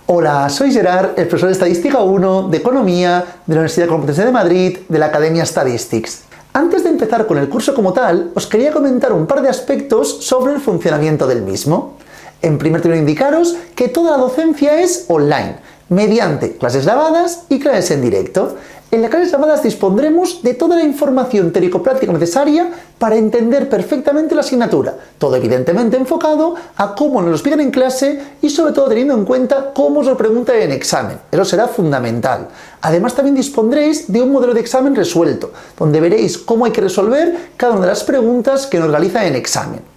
Hola, soy Gerard, el profesor de Estadística 1 de Economía de la Universidad Complutense de Madrid, de la Academia Statistics. Antes de empezar con el curso como tal, os quería comentar un par de aspectos sobre el funcionamiento del mismo. En primer término, indicaros que toda la docencia es online, mediante clases grabadas y clases en directo. En las clases grabadas dispondremos de toda la información teórico-práctica necesaria para entender perfectamente la asignatura, todo evidentemente enfocado a cómo nos lo explican en clase y sobre todo teniendo en cuenta cómo os lo preguntan en examen. Eso será fundamental. Además también dispondréis de un modelo de examen resuelto, donde veréis cómo hay que resolver cada una de las preguntas que nos realizan en examen.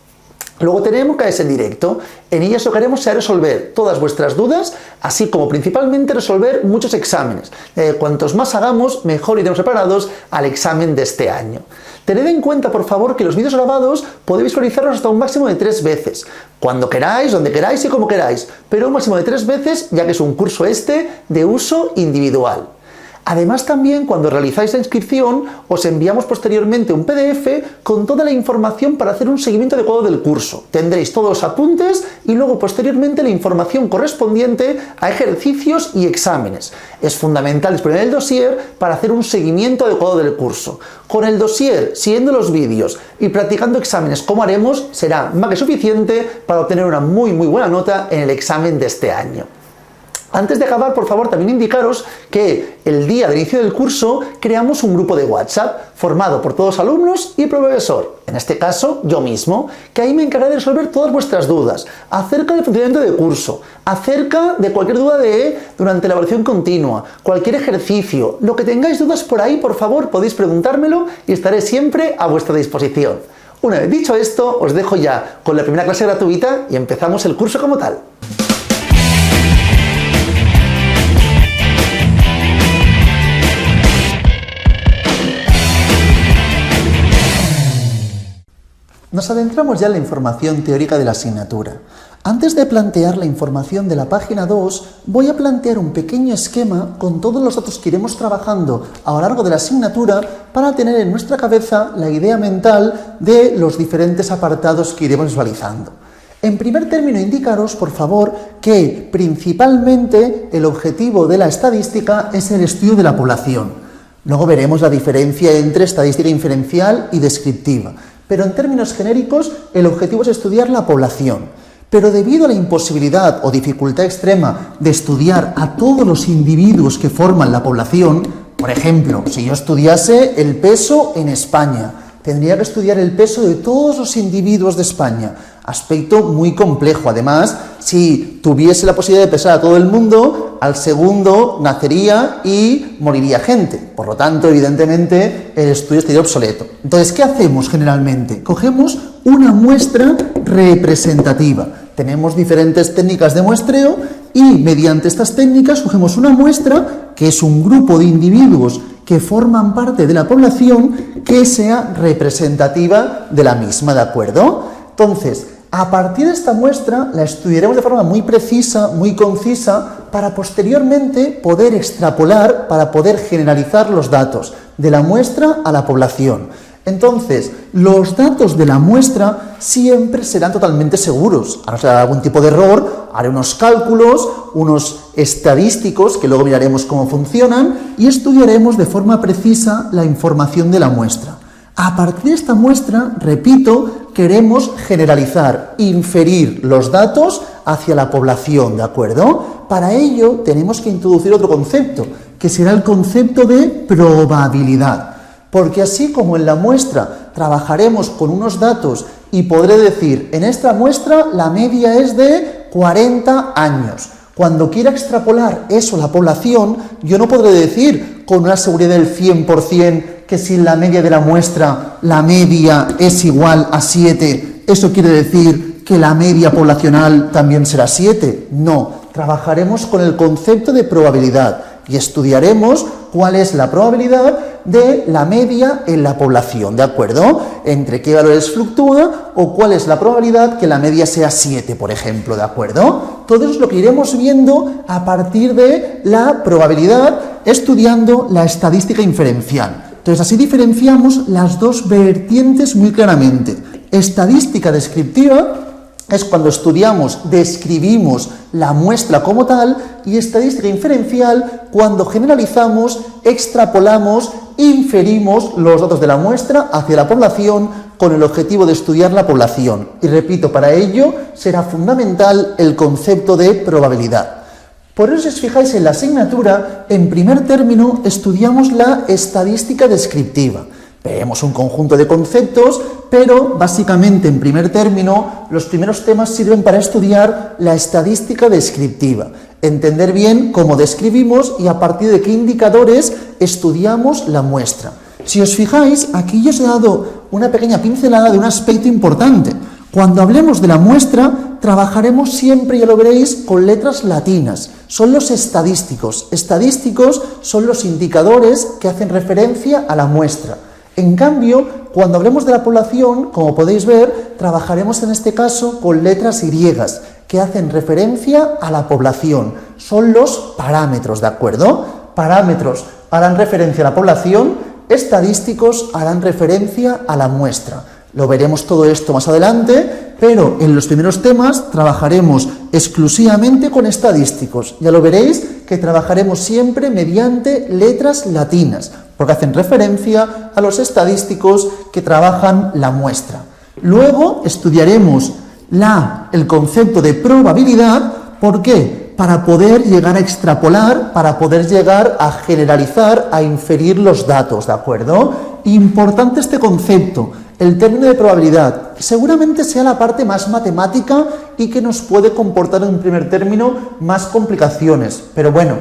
Luego tenemos clases en directo. En ellas lo que haremos será resolver todas vuestras dudas, así como principalmente resolver muchos exámenes. Cuantos más hagamos, mejor iremos preparados al examen de este año. Tened en cuenta, por favor, que los vídeos grabados podéis visualizarlos hasta un máximo de 3 veces. Cuando queráis, donde queráis y como queráis. Pero un máximo de 3 veces, ya que es un curso de uso individual. Además también cuando realizáis la inscripción os enviamos posteriormente un PDF con toda la información para hacer un seguimiento adecuado del curso. Tendréis todos los apuntes y luego posteriormente la información correspondiente a ejercicios y exámenes. Es fundamental disponer del dossier para hacer un seguimiento adecuado del curso. Con el dossier, siguiendo los vídeos y practicando exámenes como haremos, será más que suficiente para obtener una muy buena nota en el examen de este año. Antes de acabar, por favor, también indicaros que el día del inicio del curso creamos un grupo de WhatsApp formado por todos los alumnos y profesor, en este caso yo mismo, que ahí me encargaré de resolver todas vuestras dudas acerca del funcionamiento del curso, acerca de cualquier duda durante la evaluación continua, cualquier ejercicio, lo que tengáis dudas por ahí, por favor, podéis preguntármelo y estaré siempre a vuestra disposición. Una vez dicho esto, os dejo ya con la primera clase gratuita y empezamos el curso como tal. Nos adentramos ya en la información teórica de la asignatura. Antes de plantear la información de la página 2, voy a plantear un pequeño esquema con todos los datos que iremos trabajando a lo largo de la asignatura para tener en nuestra cabeza la idea mental de los diferentes apartados que iremos visualizando. En primer término, indicaros, por favor, que principalmente el objetivo de la estadística es el estudio de la población. Luego veremos la diferencia entre estadística inferencial y descriptiva. Pero en términos genéricos, el objetivo es estudiar la población. Pero debido a la imposibilidad o dificultad extrema de estudiar a todos los individuos que forman la población, por ejemplo, si yo estudiase el peso en España, tendría que estudiar el peso de todos los individuos de España. Aspecto muy complejo. Además, si tuviese la posibilidad de pesar a todo el mundo, al segundo nacería y moriría gente. Por lo tanto, evidentemente, el estudio estaría obsoleto. Entonces, ¿qué hacemos generalmente? Cogemos una muestra representativa. Tenemos diferentes técnicas de muestreo y mediante estas técnicas cogemos una muestra, que es un grupo de individuos que forman parte de la población, que sea representativa de la misma, ¿de acuerdo? Entonces, a partir de esta muestra la estudiaremos de forma muy precisa, muy concisa, para posteriormente poder extrapolar, para poder generalizar los datos de la muestra a la población. Entonces, los datos de la muestra siempre serán totalmente seguros. A no ser algún tipo de error, haré unos cálculos, unos estadísticos, que luego miraremos cómo funcionan, y estudiaremos de forma precisa la información de la muestra. A partir de esta muestra, repito, queremos generalizar, inferir los datos hacia la población, ¿de acuerdo? Para ello tenemos que introducir otro concepto, que será el concepto de probabilidad. Porque así como en la muestra trabajaremos con unos datos y podré decir, en esta muestra la media es de 40 años. Cuando quiera extrapolar eso a la población, yo no podré decir con una seguridad del 100% que si en la media de la muestra la media es igual a 7, ¿eso quiere decir que la media poblacional también será 7? No, trabajaremos con el concepto de probabilidad y estudiaremos cuál es la probabilidad de la media en la población, ¿de acuerdo? Entre qué valores fluctúa o cuál es la probabilidad que la media sea 7, por ejemplo, ¿de acuerdo? Todo eso es lo que iremos viendo a partir de la probabilidad estudiando la estadística inferencial. Entonces, así diferenciamos las dos vertientes muy claramente. Estadística descriptiva es cuando estudiamos, describimos la muestra como tal, y estadística inferencial cuando generalizamos, extrapolamos, inferimos los datos de la muestra hacia la población con el objetivo de estudiar la población. Y repito, para ello será fundamental el concepto de probabilidad. Por eso, si os fijáis en la asignatura, en primer término estudiamos la estadística descriptiva. Vemos un conjunto de conceptos, pero básicamente en primer término los primeros temas sirven para estudiar la estadística descriptiva, entender bien cómo describimos y a partir de qué indicadores estudiamos la muestra. Si os fijáis, aquí yo os he dado una pequeña pincelada de un aspecto importante. Cuando hablemos de la muestra, trabajaremos siempre, ya lo veréis, con letras latinas. Son los estadísticos. Estadísticos son los indicadores que hacen referencia a la muestra. En cambio, cuando hablemos de la población, como podéis ver, trabajaremos en este caso con letras griegas, que hacen referencia a la población. Son los parámetros, ¿de acuerdo? Parámetros harán referencia a la población, estadísticos harán referencia a la muestra. Lo veremos todo esto más adelante, pero en los primeros temas trabajaremos exclusivamente con estadísticos. Ya lo veréis que trabajaremos siempre mediante letras latinas, porque hacen referencia a los estadísticos que trabajan la muestra. Luego estudiaremos el concepto de probabilidad. ¿Por qué? Para poder llegar a extrapolar, para poder llegar a generalizar, a inferir los datos, ¿de acuerdo? Importante este concepto, el término de probabilidad. Seguramente sea la parte más matemática y que nos puede comportar en un primer término más complicaciones, pero bueno,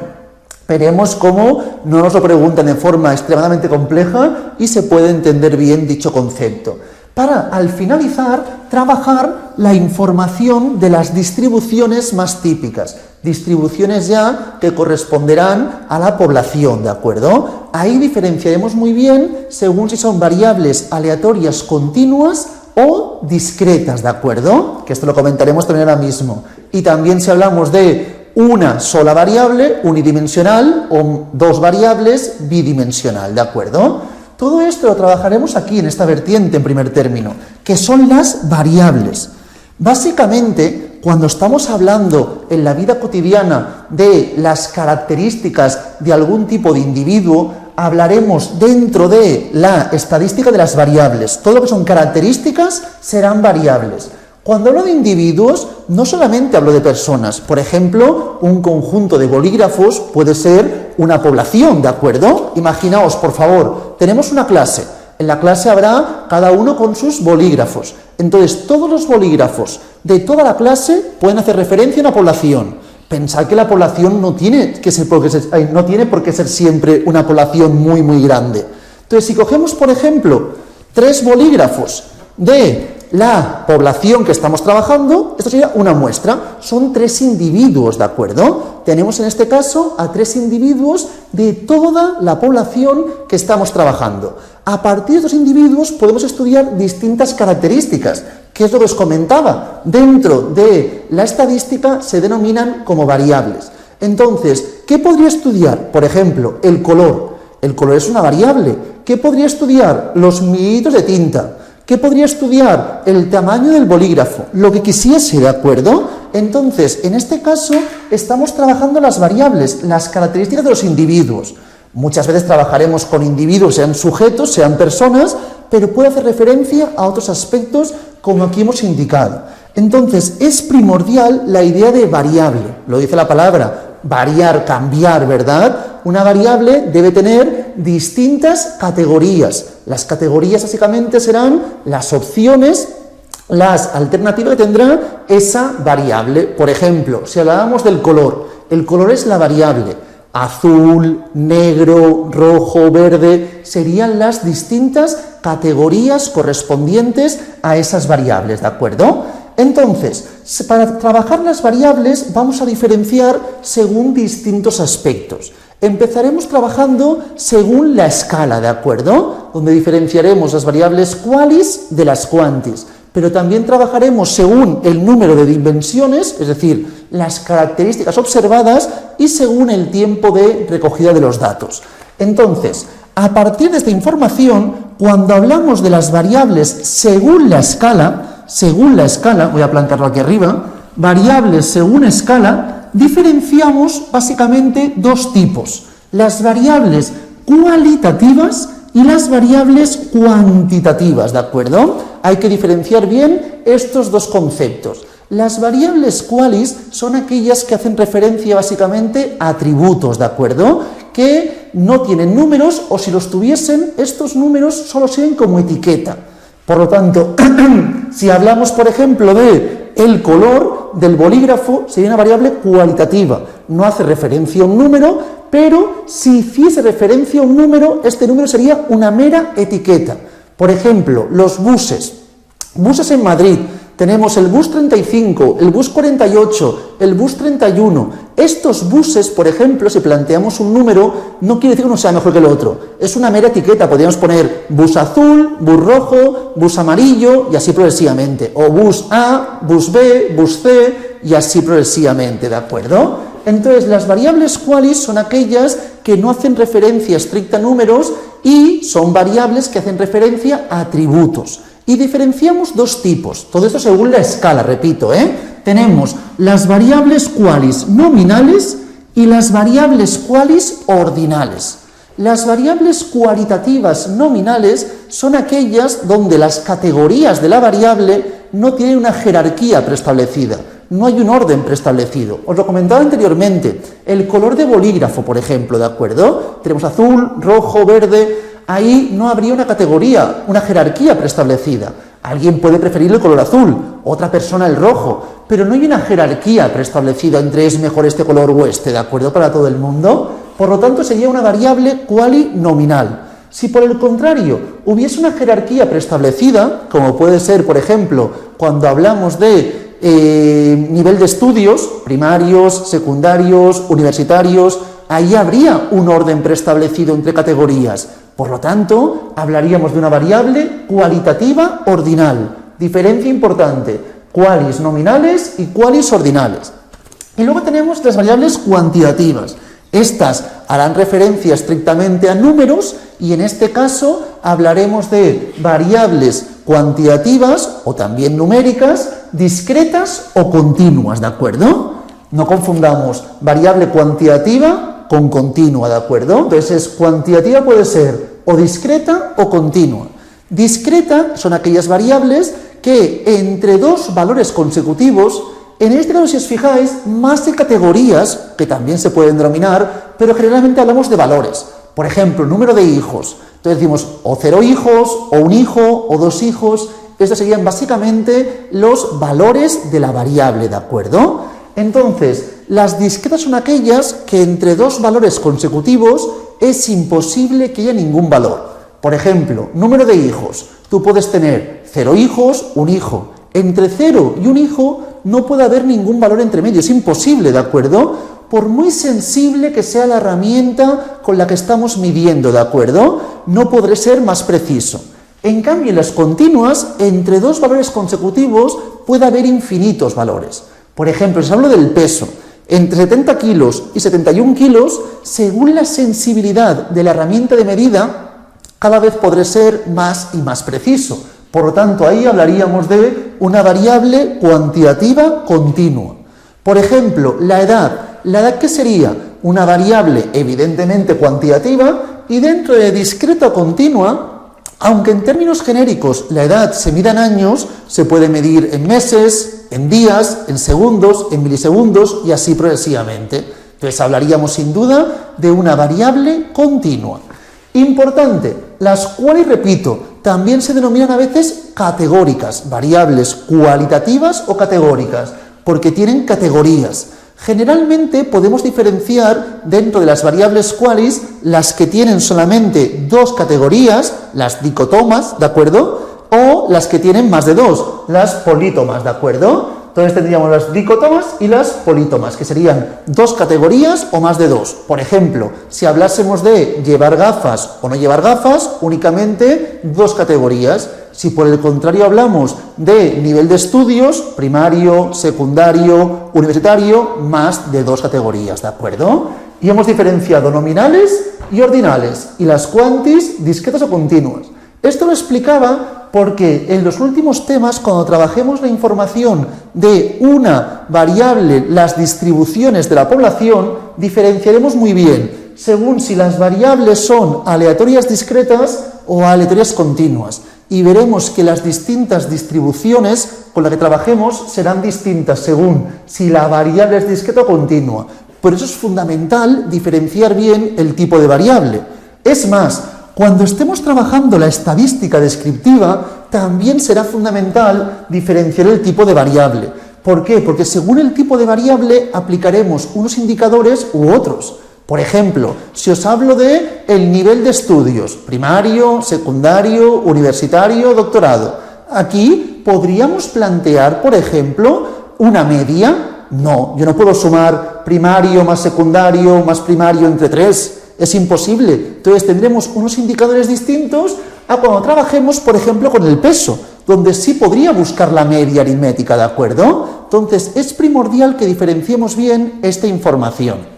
veremos cómo no nos lo preguntan de forma extremadamente compleja y se puede entender bien dicho concepto. Para, al finalizar, trabajar la información de las distribuciones más típicas. Distribuciones ya que corresponderán a la población, ¿de acuerdo? Ahí diferenciaremos muy bien según si son variables aleatorias continuas o discretas, ¿de acuerdo? Que esto lo comentaremos también ahora mismo. Y también si hablamos de una sola variable, unidimensional, o dos variables, bidimensional, ¿de acuerdo? Todo esto lo trabajaremos aquí en esta vertiente en primer término, que son las variables. Básicamente, cuando estamos hablando en la vida cotidiana de las características de algún tipo de individuo, hablaremos dentro de la estadística de las variables. Todo lo que son características serán variables. Cuando hablo de individuos, no solamente hablo de personas. Por ejemplo, un conjunto de bolígrafos puede ser una población, ¿de acuerdo? Imaginaos, por favor, tenemos una clase. En la clase habrá cada uno con sus bolígrafos. Entonces, todos los bolígrafos de toda la clase pueden hacer referencia a una población. Pensad que la población no tiene por qué ser siempre una población muy, muy grande. Entonces, si cogemos, por ejemplo, 3 bolígrafos de la población que estamos trabajando, esto sería una muestra, son 3 individuos, ¿de acuerdo? Tenemos en este caso a 3 individuos de toda la población que estamos trabajando. A partir de estos individuos podemos estudiar distintas características, que es lo que os comentaba. Dentro de la estadística se denominan como variables. Entonces, ¿qué podría estudiar? Por ejemplo, el color. El color es una variable. ¿Qué podría estudiar? Los mililitros de tinta. ¿Qué podría estudiar? El tamaño del bolígrafo, lo que quisiese, ¿de acuerdo? Entonces, en este caso, estamos trabajando las variables, las características de los individuos. Muchas veces trabajaremos con individuos, sean sujetos, sean personas, pero puede hacer referencia a otros aspectos como aquí hemos indicado. Entonces, es primordial la idea de variable, lo dice la palabra, variar, cambiar, ¿verdad? Una variable debe tener distintas categorías. Las categorías básicamente serán las opciones, las alternativas que tendrá esa variable. Por ejemplo, si hablábamos del color, el color es la variable. Azul, negro, rojo, verde, serían las distintas categorías correspondientes a esas variables, ¿de acuerdo? Entonces, para trabajar las variables vamos a diferenciar según distintos aspectos. Empezaremos trabajando según la escala, ¿de acuerdo? Donde diferenciaremos las variables qualis de las quantis, pero también trabajaremos según el número de dimensiones, es decir, las características observadas y según el tiempo de recogida de los datos. Entonces, a partir de esta información, cuando hablamos de las variables según la escala, según la escala, voy a plantearlo aquí arriba, variables según escala, diferenciamos básicamente dos tipos, las variables cualitativas y las variables cuantitativas, ¿de acuerdo? Hay que diferenciar bien estos dos conceptos. Las variables qualis son aquellas que hacen referencia básicamente a atributos, ¿de acuerdo? Que no tienen números o si los tuviesen, estos números solo sirven como etiqueta. Por lo tanto, si hablamos, por ejemplo, de el color del bolígrafo, sería una variable cualitativa. No hace referencia a un número, pero si hiciese referencia a un número, este número sería una mera etiqueta. Por ejemplo, los buses. Buses en Madrid. Tenemos el bus 35, el bus 48, el bus 31. Estos buses, por ejemplo, si planteamos un número, no quiere decir que uno sea mejor que el otro. Es una mera etiqueta. Podríamos poner bus azul, bus rojo, bus amarillo y así progresivamente. O bus A, bus B, bus C y así progresivamente, ¿de acuerdo? Entonces, las variables qualis son aquellas que no hacen referencia estricta a números y son variables que hacen referencia a atributos. Y diferenciamos dos tipos, todo esto según la escala, repito, tenemos las variables qualis nominales y las variables qualis ordinales. Las variables cualitativas nominales son aquellas donde las categorías de la variable no tienen una jerarquía preestablecida, no hay un orden preestablecido. Os lo comentaba anteriormente, el color de bolígrafo, por ejemplo, ¿de acuerdo? Tenemos azul, rojo, verde. Ahí no habría una categoría, una jerarquía preestablecida. Alguien puede preferir el color azul, otra persona el rojo, pero no hay una jerarquía preestablecida entre es mejor este color o este, ¿de acuerdo? Para todo el mundo. Por lo tanto, sería una variable quali nominal. Si por el contrario hubiese una jerarquía preestablecida, como puede ser, por ejemplo, cuando hablamos de nivel de estudios, primarios, secundarios, universitarios, ahí habría un orden preestablecido entre categorías. Por lo tanto, hablaríamos de una variable cualitativa ordinal. Diferencia importante, qualis nominales y qualis ordinales. Y luego tenemos las variables cuantitativas. Estas harán referencia estrictamente a números y en este caso hablaremos de variables cuantitativas o también numéricas, discretas o continuas, ¿de acuerdo? No confundamos variable cuantitativa con continua, ¿de acuerdo? Entonces, cuantitativa puede ser o discreta o continua. Discreta son aquellas variables que entre dos valores consecutivos, en este caso si os fijáis, más de categorías, que también se pueden denominar, pero generalmente hablamos de valores. Por ejemplo, número de hijos. Entonces decimos o 0 hijos, o 1 hijo, o 2 hijos. Estos serían básicamente los valores de la variable, ¿de acuerdo? Entonces, las discretas son aquellas que entre dos valores consecutivos es imposible que haya ningún valor. Por ejemplo, número de hijos. Tú puedes tener 0 hijos, 1 hijo. Entre 0 y 1 hijo no puede haber ningún valor entre medio. Es imposible, ¿de acuerdo? Por muy sensible que sea la herramienta con la que estamos midiendo, ¿de acuerdo? No podré ser más preciso. En cambio, en las continuas, entre dos valores consecutivos puede haber infinitos valores. Por ejemplo, si hablo del peso, entre 70 kilos y 71 kilos, según la sensibilidad de la herramienta de medida, cada vez podré ser más y más preciso. Por lo tanto, ahí hablaríamos de una variable cuantitativa continua. Por ejemplo, la edad. ¿La edad qué sería? Una variable evidentemente cuantitativa y dentro de discreta o continua, aunque en términos genéricos la edad se mida en años, se puede medir en meses, en días, en segundos, en milisegundos y así progresivamente. Entonces hablaríamos sin duda de una variable continua. Importante, las cuales, repito, también se denominan a veces categóricas, variables cualitativas o categóricas, porque tienen categorías. Generalmente podemos diferenciar dentro de las variables qualis las que tienen solamente dos categorías, las dicotomas, ¿de acuerdo? O las que tienen más de dos, las polítomas, ¿de acuerdo? Entonces tendríamos las dicotomas y las polítomas, que serían dos categorías o más de dos. Por ejemplo, si hablásemos de llevar gafas o no llevar gafas, únicamente dos categorías. Si por el contrario hablamos de nivel de estudios, primario, secundario, universitario, más de dos categorías, ¿de acuerdo? Y hemos diferenciado nominales y ordinales, y las quantis discretas o continuas. Esto lo explicaba Porque en los últimos temas, cuando trabajemos la información de una variable, las distribuciones de la población, diferenciaremos muy bien según si las variables son aleatorias discretas o aleatorias continuas. Y veremos que las distintas distribuciones con las que trabajemos serán distintas según si la variable es discreta o continua. Por eso es fundamental diferenciar bien el tipo de variable. Es más, cuando estemos trabajando la estadística descriptiva, también será fundamental diferenciar el tipo de variable. ¿Por qué? Porque según el tipo de variable aplicaremos unos indicadores u otros. Por ejemplo, si os hablo de el nivel de estudios, primario, secundario, universitario, doctorado, aquí podríamos plantear, por ejemplo, una media. No, yo no puedo sumar primario más primario entre 3. Es imposible. Entonces tendremos unos indicadores distintos a cuando trabajemos, por ejemplo, con el peso, donde sí podría buscar la media aritmética, ¿de acuerdo? Entonces es primordial que diferenciemos bien esta información.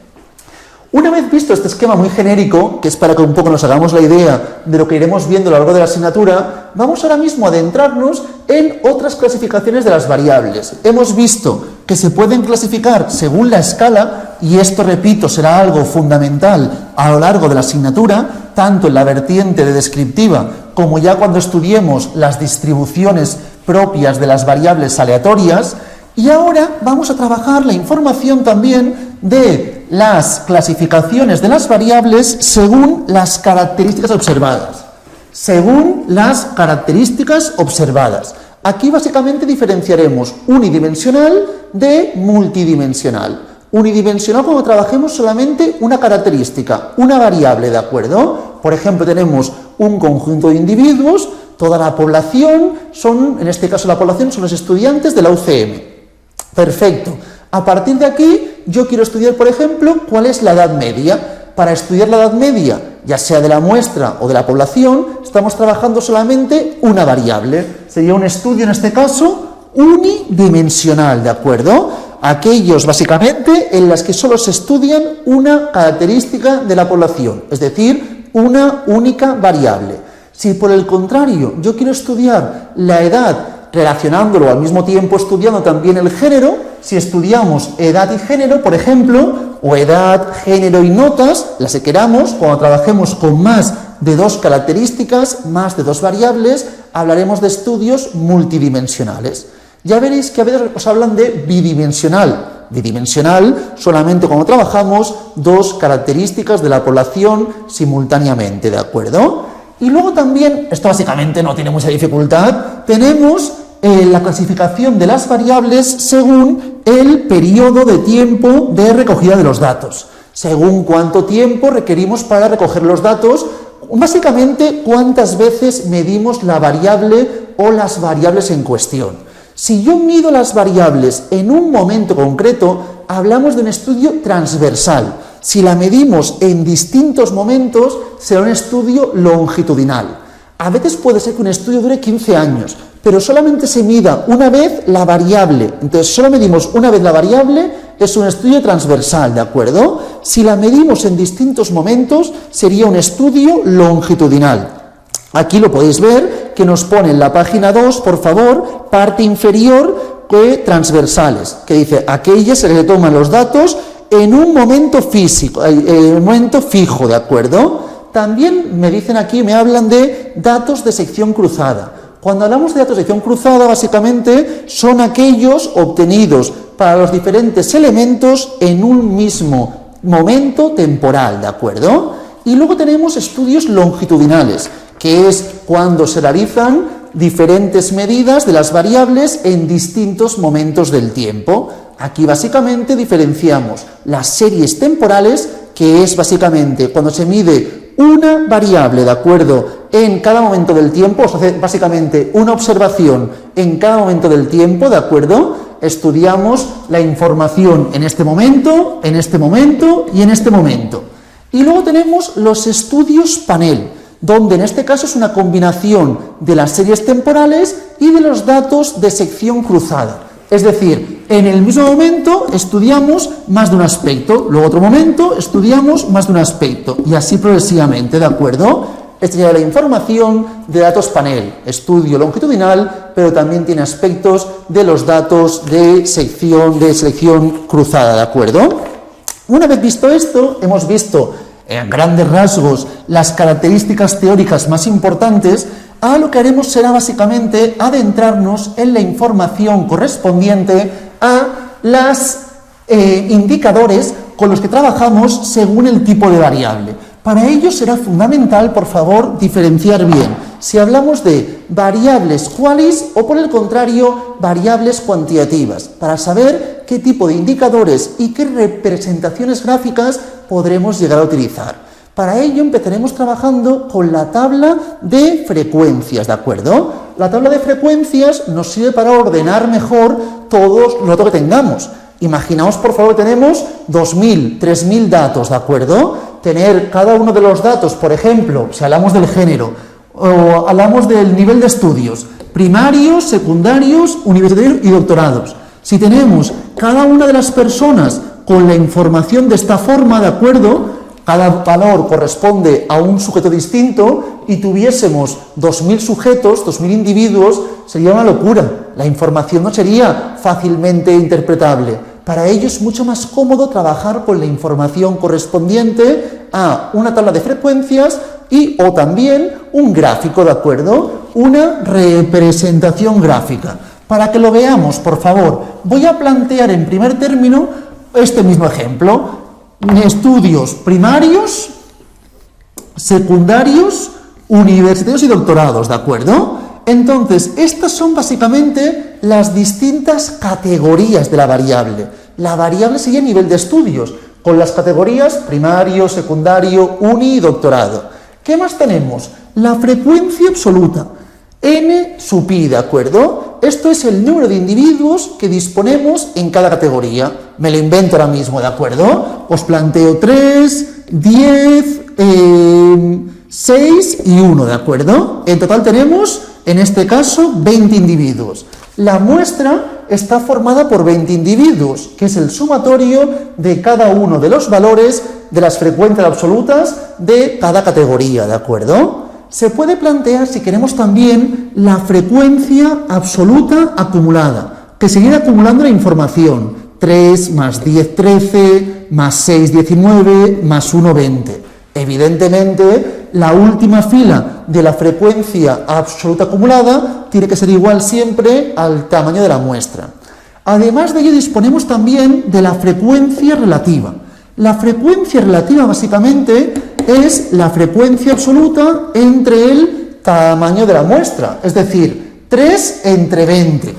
Una vez visto este esquema muy genérico, que es para que un poco nos hagamos la idea de lo que iremos viendo a lo largo de la asignatura, vamos ahora mismo a adentrarnos en otras clasificaciones de las variables. Hemos visto que se pueden clasificar según la escala, y esto, repito, será algo fundamental a lo largo de la asignatura, tanto en la vertiente de descriptiva como ya cuando estudiemos las distribuciones propias de las variables aleatorias. Y ahora vamos a trabajar la información también de las clasificaciones de las variables según las características observadas. Según las características observadas. Aquí básicamente diferenciaremos unidimensional de multidimensional. Unidimensional cuando trabajemos solamente una característica, una variable, ¿de acuerdo? Por ejemplo, tenemos un conjunto de individuos, toda la población son, en este caso la población son los estudiantes de la UCM. Perfecto. A partir de aquí, yo quiero estudiar, por ejemplo, cuál es la edad media. Para estudiar la edad media, ya sea de la muestra o de la población, estamos trabajando solamente una variable. Sería un estudio, en este caso, unidimensional, ¿de acuerdo? Aquellos, básicamente, en las que solo se estudian una característica de la población, es decir, una única variable. Si, por el contrario, yo quiero estudiar la edad relacionándolo al mismo tiempo estudiando también el género, si estudiamos edad y género, por ejemplo, o edad, género y notas, las que queramos, cuando trabajemos con más de 2 características, más de 2 variables, hablaremos de estudios multidimensionales. Ya veréis que a veces os hablan de bidimensional. Bidimensional solamente cuando trabajamos 2 características de la población simultáneamente, ¿de acuerdo? Y luego también, esto básicamente no tiene mucha dificultad, tenemos la clasificación de las variables según el periodo de tiempo de recogida de los datos. Según cuánto tiempo requerimos para recoger los datos, básicamente cuántas veces medimos la variable o las variables en cuestión. Si yo mido las variables en un momento concreto, hablamos de un estudio transversal. Si la medimos en distintos momentos, será un estudio longitudinal. A veces puede ser que un estudio dure 15 años, pero solamente se mida una vez la variable. Entonces, solo medimos una vez la variable, es un estudio transversal, ¿de acuerdo? Si la medimos en distintos momentos, sería un estudio longitudinal. Aquí lo podéis ver, que nos pone en la página 2, por favor, parte inferior, que transversales, que dice aquellas se le toman los datos en un momento físico, en un momento fijo, ¿de acuerdo? También me dicen aquí, me hablan de datos de sección cruzada. Cuando hablamos de datos de sección cruzada, básicamente son aquellos obtenidos para los diferentes elementos en un mismo momento temporal, ¿de acuerdo? Y luego tenemos estudios longitudinales, que es cuando se realizan diferentes medidas de las variables en distintos momentos del tiempo. Aquí básicamente diferenciamos las series temporales, que es básicamente cuando se mide una variable, ¿de acuerdo?, en cada momento del tiempo, o sea, básicamente una observación en cada momento del tiempo, ¿de acuerdo? Estudiamos la información en este momento y en este momento. Y luego tenemos los estudios panel, donde en este caso es una combinación de las series temporales y de los datos de sección cruzada. Es decir, en el mismo momento estudiamos más de un aspecto, luego otro momento estudiamos más de un aspecto, y así progresivamente, ¿de acuerdo? Esta sería la información de datos panel, estudio longitudinal, pero también tiene aspectos de los datos de selección cruzada, ¿de acuerdo? Una vez visto esto, hemos visto en grandes rasgos las características teóricas más importantes. Ahora lo que haremos será básicamente adentrarnos en la información correspondiente a los indicadores con los que trabajamos según el tipo de variable. Para ello será fundamental, por favor, diferenciar bien si hablamos de variables qualis o, por el contrario, variables cuantitativas, para saber qué tipo de indicadores y qué representaciones gráficas podremos llegar a utilizar. Para ello empezaremos trabajando con la tabla de frecuencias, ¿de acuerdo? La tabla de frecuencias nos sirve para ordenar mejor todos los datos que tengamos. Imaginaos, por favor, que tenemos 2.000, 3.000 datos, ¿de acuerdo? Tener cada uno de los datos, por ejemplo, si hablamos del género o hablamos del nivel de estudios, primarios, secundarios, universitarios y doctorados. Si tenemos cada una de las personas con la información de esta forma, ¿de acuerdo? Cada valor corresponde a un sujeto distinto y tuviésemos 2.000 sujetos, 2.000 individuos, sería una locura. La información no sería fácilmente interpretable. Para ello es mucho más cómodo trabajar con la información correspondiente a una tabla de frecuencias o también un gráfico, ¿de acuerdo? Una representación gráfica. Para que lo veamos, por favor, voy a plantear en primer término este mismo ejemplo. Estudios primarios, secundarios, universitarios y doctorados, ¿de acuerdo? Entonces, estas son básicamente las distintas categorías de la variable. La variable sería nivel de estudios, con las categorías primario, secundario, uni y doctorado. ¿Qué más tenemos? La frecuencia absoluta, n sub i, ¿de acuerdo? Esto es el número de individuos que disponemos en cada categoría. Me lo invento ahora mismo, ¿de acuerdo? Os planteo 3, 10, 6 y 1, ¿de acuerdo? En total tenemos, en este caso, 20 individuos. La muestra está formada por 20 individuos, que es el sumatorio de cada uno de los valores de las frecuencias absolutas de cada categoría, ¿de acuerdo? Se puede plantear, si queremos, también la frecuencia absoluta acumulada, que seguirá acumulando la información. 3 más 10, 13, más 6, 19, más 1, 20. Evidentemente, la última fila de la frecuencia absoluta acumulada tiene que ser igual siempre al tamaño de la muestra. Además de ello, disponemos también de la frecuencia relativa. La frecuencia relativa, básicamente, es la frecuencia absoluta entre el tamaño de la muestra, es decir, 3 entre 20,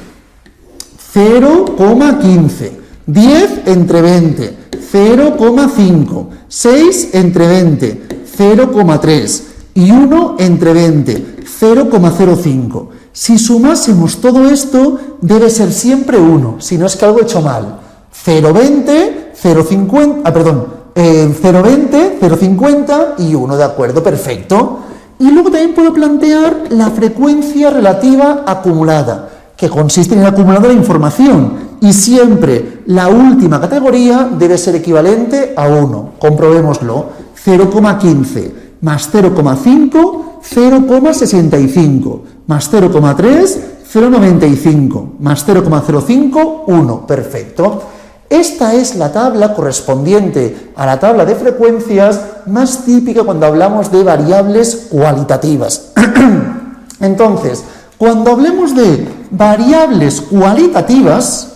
0,15, 10 entre 20, 0,5, 6 entre 20, 0,3 y 1 entre 20, 0,05. Si sumásemos todo esto, debe ser siempre 1, si no es que algo he hecho mal. 0,20, 0,50 y 1, ¿de acuerdo? Perfecto. Y luego también puedo plantear la frecuencia relativa acumulada, que consiste en el acumulado de la información, y siempre la última categoría debe ser equivalente a 1. Comprobémoslo. 0,15 más 0,5, 0,65, más 0,3, 0,95, más 0,05, 1. Perfecto. Esta es la tabla correspondiente a la tabla de frecuencias más típica cuando hablamos de variables cualitativas. Entonces, cuando hablemos de variables cualitativas,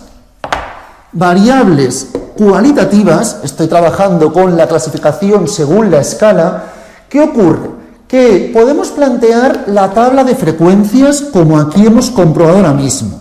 estoy trabajando con la clasificación según la escala. ¿Qué ocurre? Que podemos plantear la tabla de frecuencias como aquí hemos comprobado ahora mismo.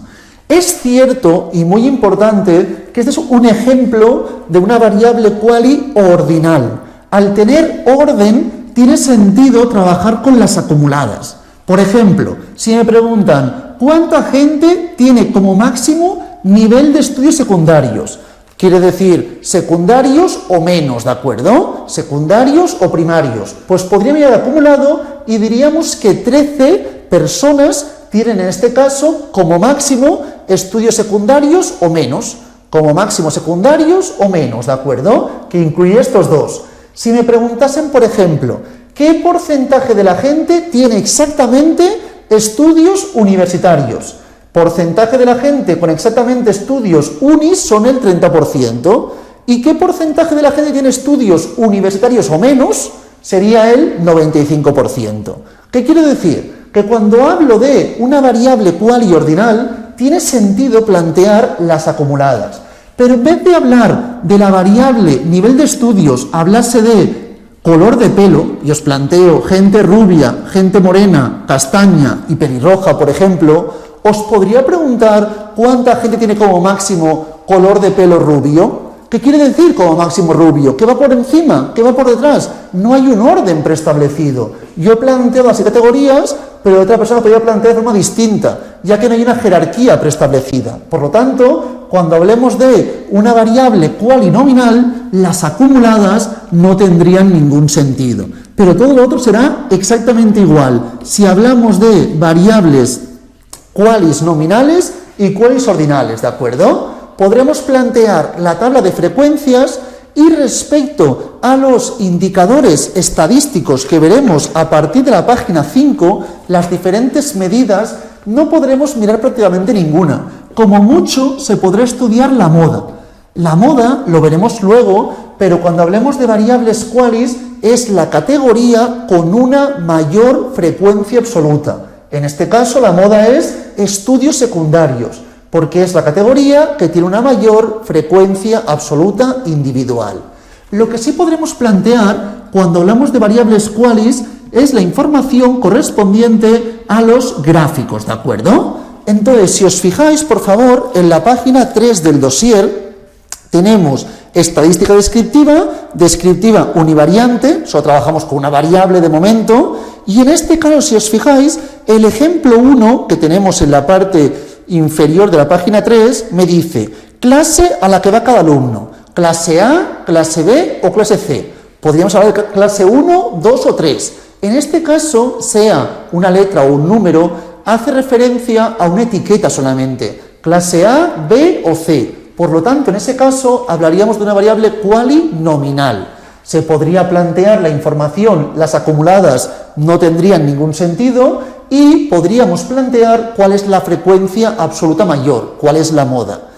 Es cierto y muy importante que este es un ejemplo de una variable quali ordinal. Al tener orden, tiene sentido trabajar con las acumuladas. Por ejemplo, si me preguntan ¿cuánta gente tiene como máximo nivel de estudios secundarios? Quiere decir secundarios o menos, ¿de acuerdo? Secundarios o primarios. Pues podría mirar acumulado y diríamos que 13 personas tienen en este caso como máximo estudios secundarios o menos. Como máximo secundarios o menos, ¿de acuerdo? Que incluye estos dos. Si me preguntasen, por ejemplo, ¿Qué porcentaje de la gente tiene exactamente estudios universitarios? Porcentaje de la gente con exactamente estudios unis son el 30%. ¿Y qué porcentaje de la gente tiene estudios universitarios o menos? Sería el 95%. ¿Qué quiere decir? Que cuando hablo de una variable quali ordinal, tiene sentido plantear las acumuladas. Pero en vez de hablar de la variable nivel de estudios, hablarse de color de pelo, y os planteo gente rubia, gente morena, castaña y pelirroja, por ejemplo, os podría preguntar cuánta gente tiene como máximo color de pelo rubio. ¿Qué quiere decir como máximo rubio? ¿Qué va por encima? ¿Qué va por detrás? No hay un orden preestablecido. Yo planteo las categorías, pero otra persona podría plantear de forma distinta, ya que no hay una jerarquía preestablecida. Por lo tanto, cuando hablemos de una variable cualinominal, las acumuladas no tendrían ningún sentido. Pero todo lo otro será exactamente igual. Si hablamos de variables qualis nominales y qualis ordinales, ¿de acuerdo? Podremos plantear la tabla de frecuencias y respecto a los indicadores estadísticos que veremos a partir de la página 5, las diferentes medidas, no podremos mirar prácticamente ninguna. Como mucho se podrá estudiar la moda. La moda lo veremos luego, pero cuando hablemos de variables qualis es la categoría con una mayor frecuencia absoluta. En este caso la moda es estudios secundarios, porque es la categoría que tiene una mayor frecuencia absoluta individual. Lo que sí podremos plantear cuando hablamos de variables qualis es la información correspondiente a los gráficos, ¿de acuerdo? Entonces, si os fijáis, por favor, en la página 3 del dossier tenemos estadística descriptiva univariante, solo trabajamos con una variable de momento, y en este caso, si os fijáis, el ejemplo 1 que tenemos en la parte inferior de la página 3 me dice clase a la que va cada alumno, clase A, clase B o clase C. Podríamos hablar de clase 1, 2 o 3. En este caso, sea una letra o un número, hace referencia a una etiqueta solamente, clase A, B o C. Por lo tanto, en ese caso, hablaríamos de una variable qualinominal. Se podría plantear la información, las acumuladas no tendrían ningún sentido, y podríamos plantear cuál es la frecuencia absoluta mayor, cuál es la moda.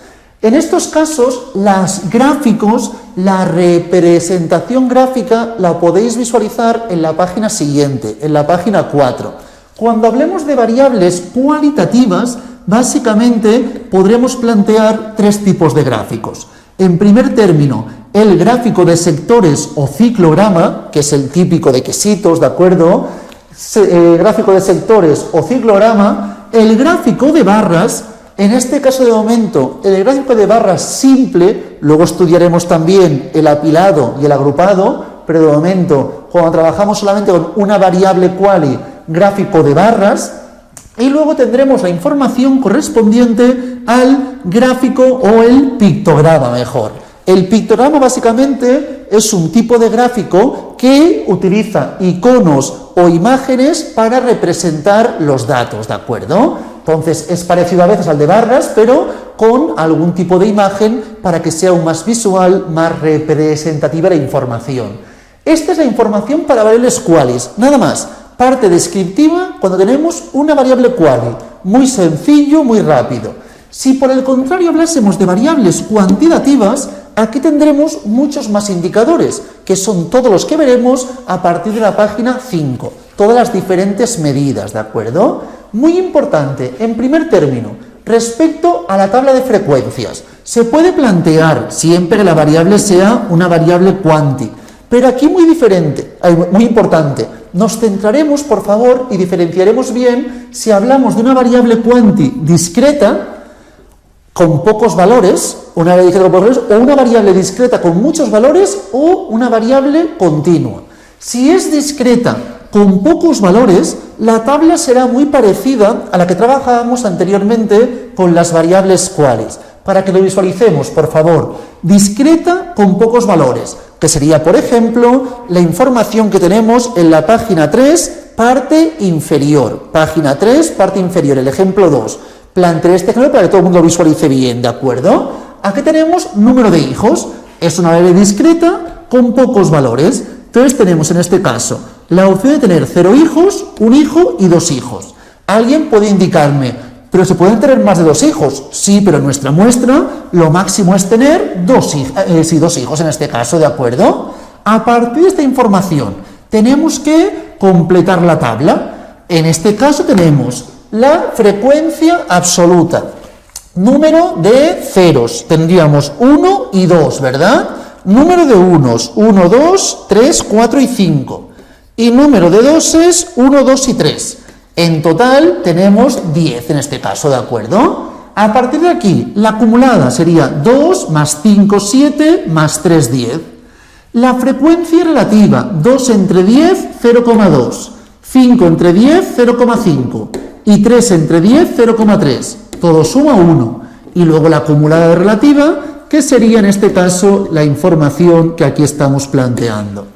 En estos casos, los gráficos, la representación gráfica la podéis visualizar en la página siguiente, en la página 4. Cuando hablemos de variables cualitativas, básicamente podremos plantear tres tipos de gráficos. En primer término, el gráfico de sectores o ciclograma, que es el típico de quesitos, ¿de acuerdo? Gráfico de sectores o ciclograma, el gráfico de barras, en este caso de momento, el gráfico de barras simple, luego estudiaremos también el apilado y el agrupado, pero de momento, cuando trabajamos solamente con una variable quali, gráfico de barras, y luego tendremos la información correspondiente al gráfico o el pictograma mejor. El pictograma básicamente es un tipo de gráfico que utiliza iconos o imágenes para representar los datos, ¿de acuerdo? Entonces es parecido a veces al de barras, pero con algún tipo de imagen para que sea aún más visual, más representativa la información. Esta es la información para variables qualis, nada más. Parte descriptiva cuando tenemos una variable quali, muy sencillo, muy rápido. Si por el contrario hablásemos de variables cuantitativas, aquí tendremos muchos más indicadores, que son todos los que veremos a partir de la página 5, todas las diferentes medidas, ¿de acuerdo? Muy importante, en primer término, respecto a la tabla de frecuencias, se puede plantear siempre que la variable sea una variable quanti, pero aquí muy diferente, muy importante, nos centraremos, por favor, y diferenciaremos bien si hablamos de una variable quanti discreta, con pocos valores, una variable discreta con pocos valores, o una variable discreta con muchos valores, o una variable continua. Si es discreta con pocos valores, la tabla será muy parecida a la que trabajábamos anteriormente con las variables qualis. Para que lo visualicemos, por favor, discreta con pocos valores, que sería, por ejemplo, la información que tenemos en la página 3, parte inferior. Página 3, parte inferior, el ejemplo 2. Planteé este ejemplo para que todo el mundo lo visualice bien, ¿de acuerdo? Aquí tenemos número de hijos, es una variable discreta con pocos valores. Entonces tenemos en este caso la opción de tener 0 hijos, 1 hijo y 2 hijos. Alguien puede indicarme, pero ¿se pueden tener más de 2 hijos? Sí, pero en nuestra muestra lo máximo es tener 2 hijos en este caso, ¿de acuerdo? A partir de esta información tenemos que completar la tabla. En este caso tenemos la frecuencia absoluta, número de ceros, tendríamos 1 y 2, ¿verdad? Número de unos, 1, 2, 3, 4 y 5. Y número de doses, 1, 2 y 3. En total tenemos 10 en este caso, ¿de acuerdo? A partir de aquí, la acumulada sería 2 más 5, 7 más 3, 10. La frecuencia relativa, 2 entre 10, 0,2. 5 entre 10, 0,5. Y 3 entre 10, 0,3. Todo suma 1. Y luego la acumulada relativa, que sería en este caso la información que aquí estamos planteando.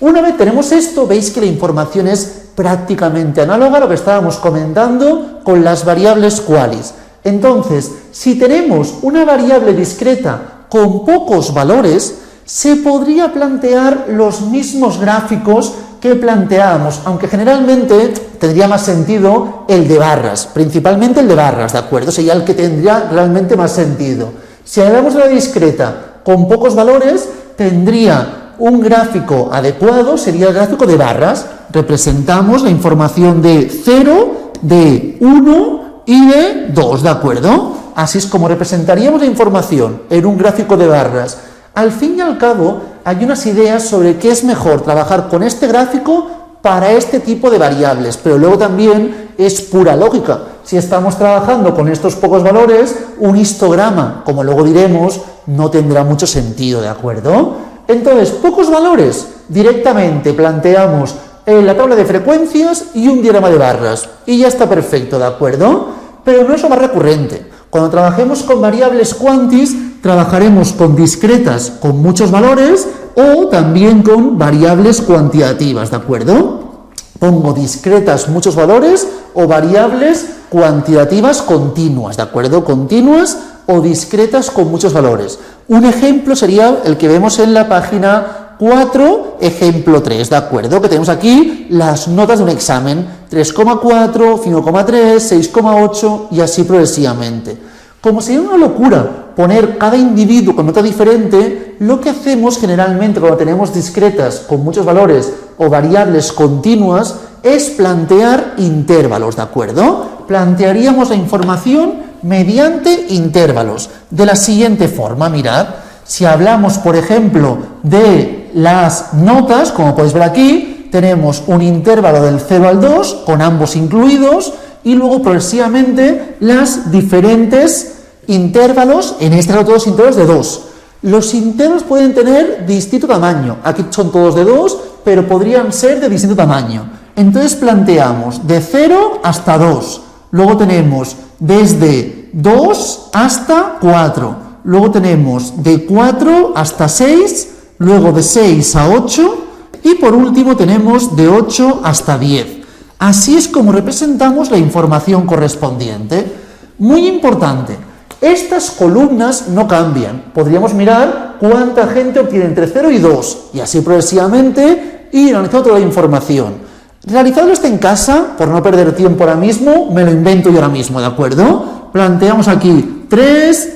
Una vez tenemos esto, veis que la información es prácticamente análoga a lo que estábamos comentando con las variables qualis. Entonces, si tenemos una variable discreta con pocos valores, se podría plantear los mismos gráficos que planteábamos, aunque generalmente tendría más sentido el de barras, principalmente el de barras, ¿de acuerdo? Sería el que tendría realmente más sentido. Si hablamos de la discreta con pocos valores, tendría un gráfico adecuado, sería el gráfico de barras. Representamos la información de 0, de 1 y de 2, ¿de acuerdo? Así es como representaríamos la información en un gráfico de barras. Al fin y al cabo, hay unas ideas sobre qué es mejor trabajar con este gráfico para este tipo de variables, pero luego también es pura lógica. Si estamos trabajando con estos pocos valores, un histograma, como luego diremos, no tendrá mucho sentido, ¿de acuerdo? Entonces, pocos valores, directamente planteamos la tabla de frecuencias y un diagrama de barras, y ya está perfecto, ¿de acuerdo? Pero no es lo más recurrente. Cuando trabajemos con variables quantis, trabajaremos con discretas con muchos valores o también con variables cuantitativas, ¿de acuerdo? Pongo discretas muchos valores o variables cuantitativas continuas, ¿de acuerdo? Continuas o discretas con muchos valores. Un ejemplo sería el que vemos en la página 4, ejemplo 3, ¿de acuerdo? Que tenemos aquí las notas de un examen, 3,4, 5,3, 6,8 y así progresivamente. Como sería una locura poner cada individuo con nota diferente, lo que hacemos generalmente cuando tenemos discretas con muchos valores o variables continuas es plantear intervalos, ¿de acuerdo? Plantearíamos la información mediante intervalos, de la siguiente forma, mirad, si hablamos, por ejemplo, de las notas, como podéis ver aquí, tenemos un intervalo del 0 al 2, con ambos incluidos, y luego progresivamente las diferentes intervalos, en este caso todos intervalos de 2. Los intervalos pueden tener distinto tamaño, aquí son todos de 2, pero podrían ser de distinto tamaño. Entonces planteamos de 0 hasta 2, luego tenemos desde 2 hasta 4, luego tenemos de 4 hasta 6, luego de 6 a 8 y por último tenemos de 8 hasta 10. Así es como representamos la información correspondiente. Muy importante, estas columnas no cambian. Podríamos mirar cuánta gente obtiene entre 0 y 2 y así progresivamente ir analizando toda la información. Realizadlo esto en casa, por no perder tiempo ahora mismo, me lo invento yo ahora mismo, ¿de acuerdo? Planteamos aquí 3,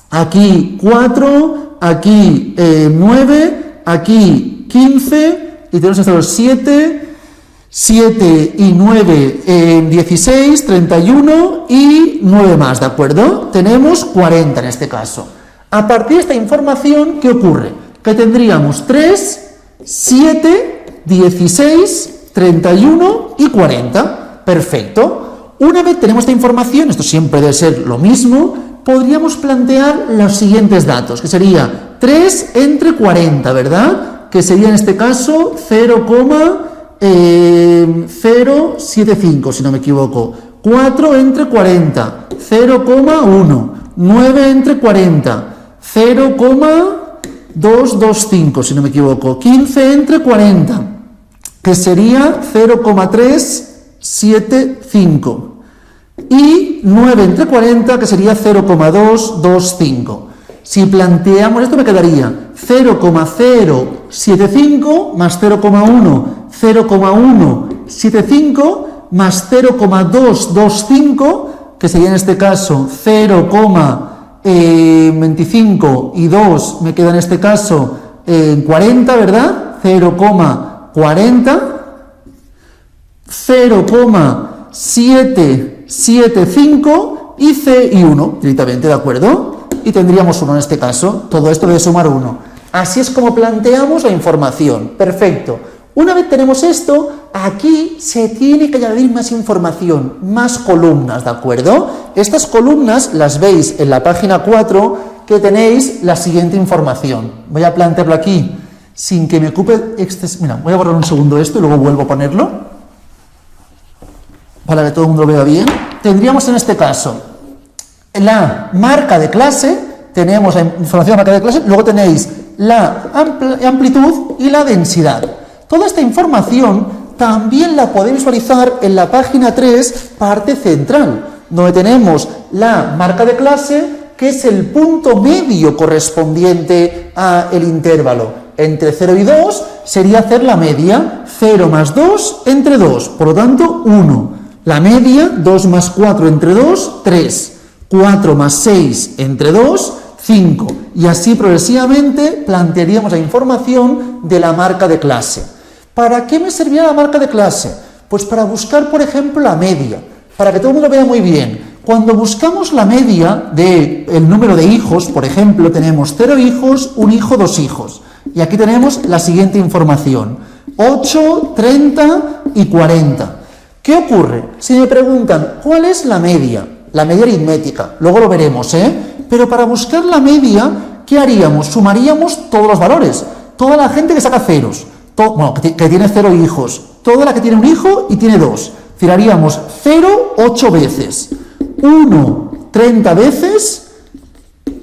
aquí 4, aquí 9, aquí 15, y tenemos hasta los 7 y 9, 16, 31 y 9 más, ¿de acuerdo? Tenemos 40 en este caso. A partir de esta información, ¿qué ocurre? Que tendríamos 3, 7, 16, 31 y 40. Perfecto. Una vez tenemos esta información, esto siempre debe ser lo mismo, podríamos plantear los siguientes datos, que sería 3 entre 40, ¿verdad? Que sería en este caso 0,075, si no me equivoco. 4 entre 40, 0,1. 9 entre 40, 0,225, si no me equivoco. 15 entre 40, que sería 0,375. Y 9 entre 40, que sería 0,225. Si planteamos esto me quedaría 0,075 más 0,1, 0,175 más 0,225, que sería en este caso 0,25 y 2 me queda en este caso 40, ¿verdad? 0,40, 0,775 y C y 1 directamente, ¿de acuerdo? Y tendríamos 1 en este caso, todo esto debe sumar 1. Así es como planteamos la información, perfecto. Una vez tenemos esto, aquí se tiene que añadir más información, más columnas, ¿de acuerdo? Estas columnas las veis en la página 4, que tenéis la siguiente información. Voy a plantearlo aquí sin que me ocupe... Mira, voy a borrar un segundo esto y luego vuelvo a ponerlo, para que todo el mundo lo vea bien. Tendríamos en este caso la marca de clase, tenemos la información de la marca de clase, luego tenéis la amplitud y la densidad. Toda esta información también la podéis visualizar en la página 3, parte central, donde tenemos la marca de clase, que es el punto medio correspondiente al intervalo. Entre 0 y 2 sería hacer la media, 0 más 2 entre 2, por lo tanto 1. La media, 2 más 4 entre 2, 3. 4 más 6 entre 2, 5. Y así progresivamente plantearíamos la información de la marca de clase. ¿Para qué me serviría la marca de clase? Pues para buscar, por ejemplo, la media, para que todo el mundo vea muy bien. Cuando buscamos la media del número de hijos, por ejemplo, tenemos 0 hijos, 1 hijo, 2 hijos. Y aquí tenemos la siguiente información: 8, 30 y 40. ¿Qué ocurre? Si me preguntan, ¿cuál es la media? La media aritmética, luego lo veremos, Pero para buscar la media, ¿qué haríamos? Sumaríamos todos los valores, toda la gente que saca ceros, que tiene 0 hijos, toda la que tiene un hijo y tiene 2. Tiraríamos 0 8 veces, 1 30 veces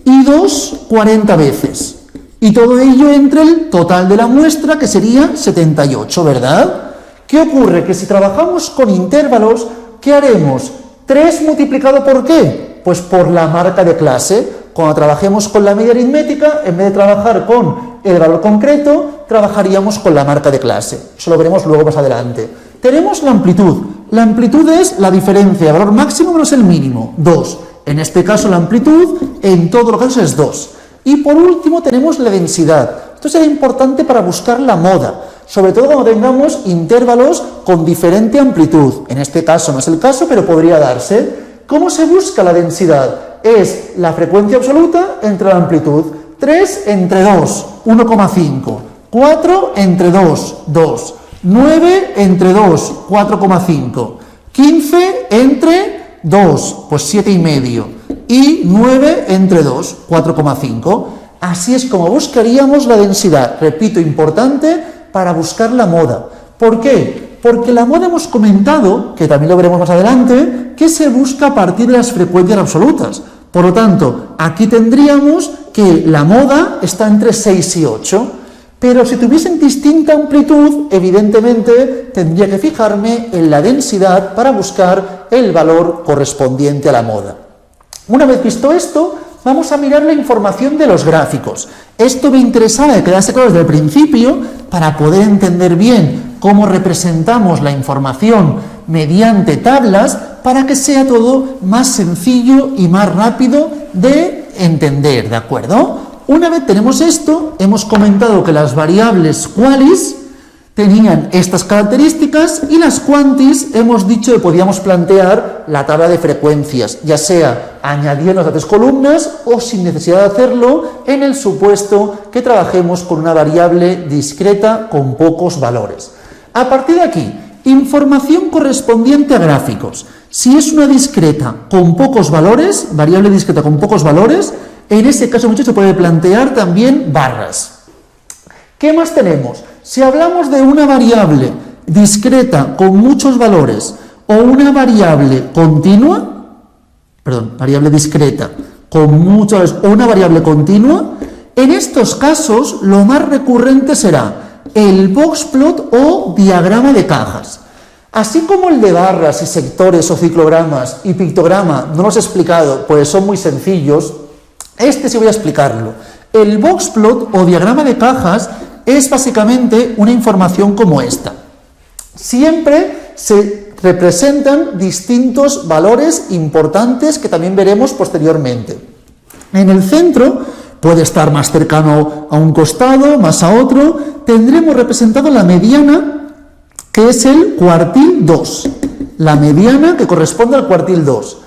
y 2 40 veces. Y todo ello entre el total de la muestra, que sería 78, ¿verdad? ¿Qué ocurre? Que si trabajamos con intervalos, ¿qué haremos? 3 multiplicado ¿por qué? Pues por la marca de clase. Cuando trabajemos con la media aritmética, en vez de trabajar con el valor concreto, trabajaríamos con la marca de clase. Eso lo veremos luego más adelante. Tenemos la amplitud. La amplitud es la diferencia de valor máximo menos el mínimo, 2. En este caso la amplitud en todos los casos es 2. Y por último tenemos la densidad. Esto será importante para buscar la moda, sobre todo cuando tengamos intervalos con diferente amplitud. En este caso no es el caso, pero podría darse. ¿Cómo se busca la densidad? Es la frecuencia absoluta entre la amplitud. 3 entre 2, 1,5. 4 entre 2, 2. 9 entre 2, 4,5. 15 entre 2, pues 7,5. Y 9 entre 2, 4,5. Así es como buscaríamos la densidad. Repito, importante para buscar la moda. ¿Por qué? Porque la moda hemos comentado, que también lo veremos más adelante, que se busca a partir de las frecuencias absolutas. Por lo tanto, aquí tendríamos que la moda está entre 6 y 8. Pero si tuviesen distinta amplitud, evidentemente tendría que fijarme en la densidad para buscar el valor correspondiente a la moda. Una vez visto esto, vamos a mirar la información de los gráficos. Esto me interesaba que quedase claro desde el principio para poder entender bien cómo representamos la información mediante tablas para que sea todo más sencillo y más rápido de entender, ¿de acuerdo? Una vez tenemos esto, hemos comentado que las variables qualis tenían estas características y las quantis hemos dicho que podíamos plantear la tabla de frecuencias, ya sea añadiendo las 3 columnas o sin necesidad de hacerlo en el supuesto que trabajemos con una variable discreta con pocos valores. A partir de aquí, información correspondiente a gráficos. Si es una discreta con pocos valores, variable discreta con pocos valores, en ese caso, muchachos, se puede plantear también barras. ¿Qué más tenemos? Si hablamos de una variable discreta con muchos valores o una variable continua, variable discreta con muchos valores o una variable continua, en estos casos lo más recurrente será el boxplot o diagrama de cajas. Así como el de barras y sectores o ciclogramas y pictograma no los he explicado, pues son muy sencillos. Este sí voy a explicarlo. El boxplot o diagrama de cajas es básicamente una información como esta. Siempre se representan distintos valores importantes que también veremos posteriormente. En el centro puede estar más cercano a un costado, más a otro. Tendremos representado la mediana, que es el cuartil 2. La mediana que corresponde al cuartil 2.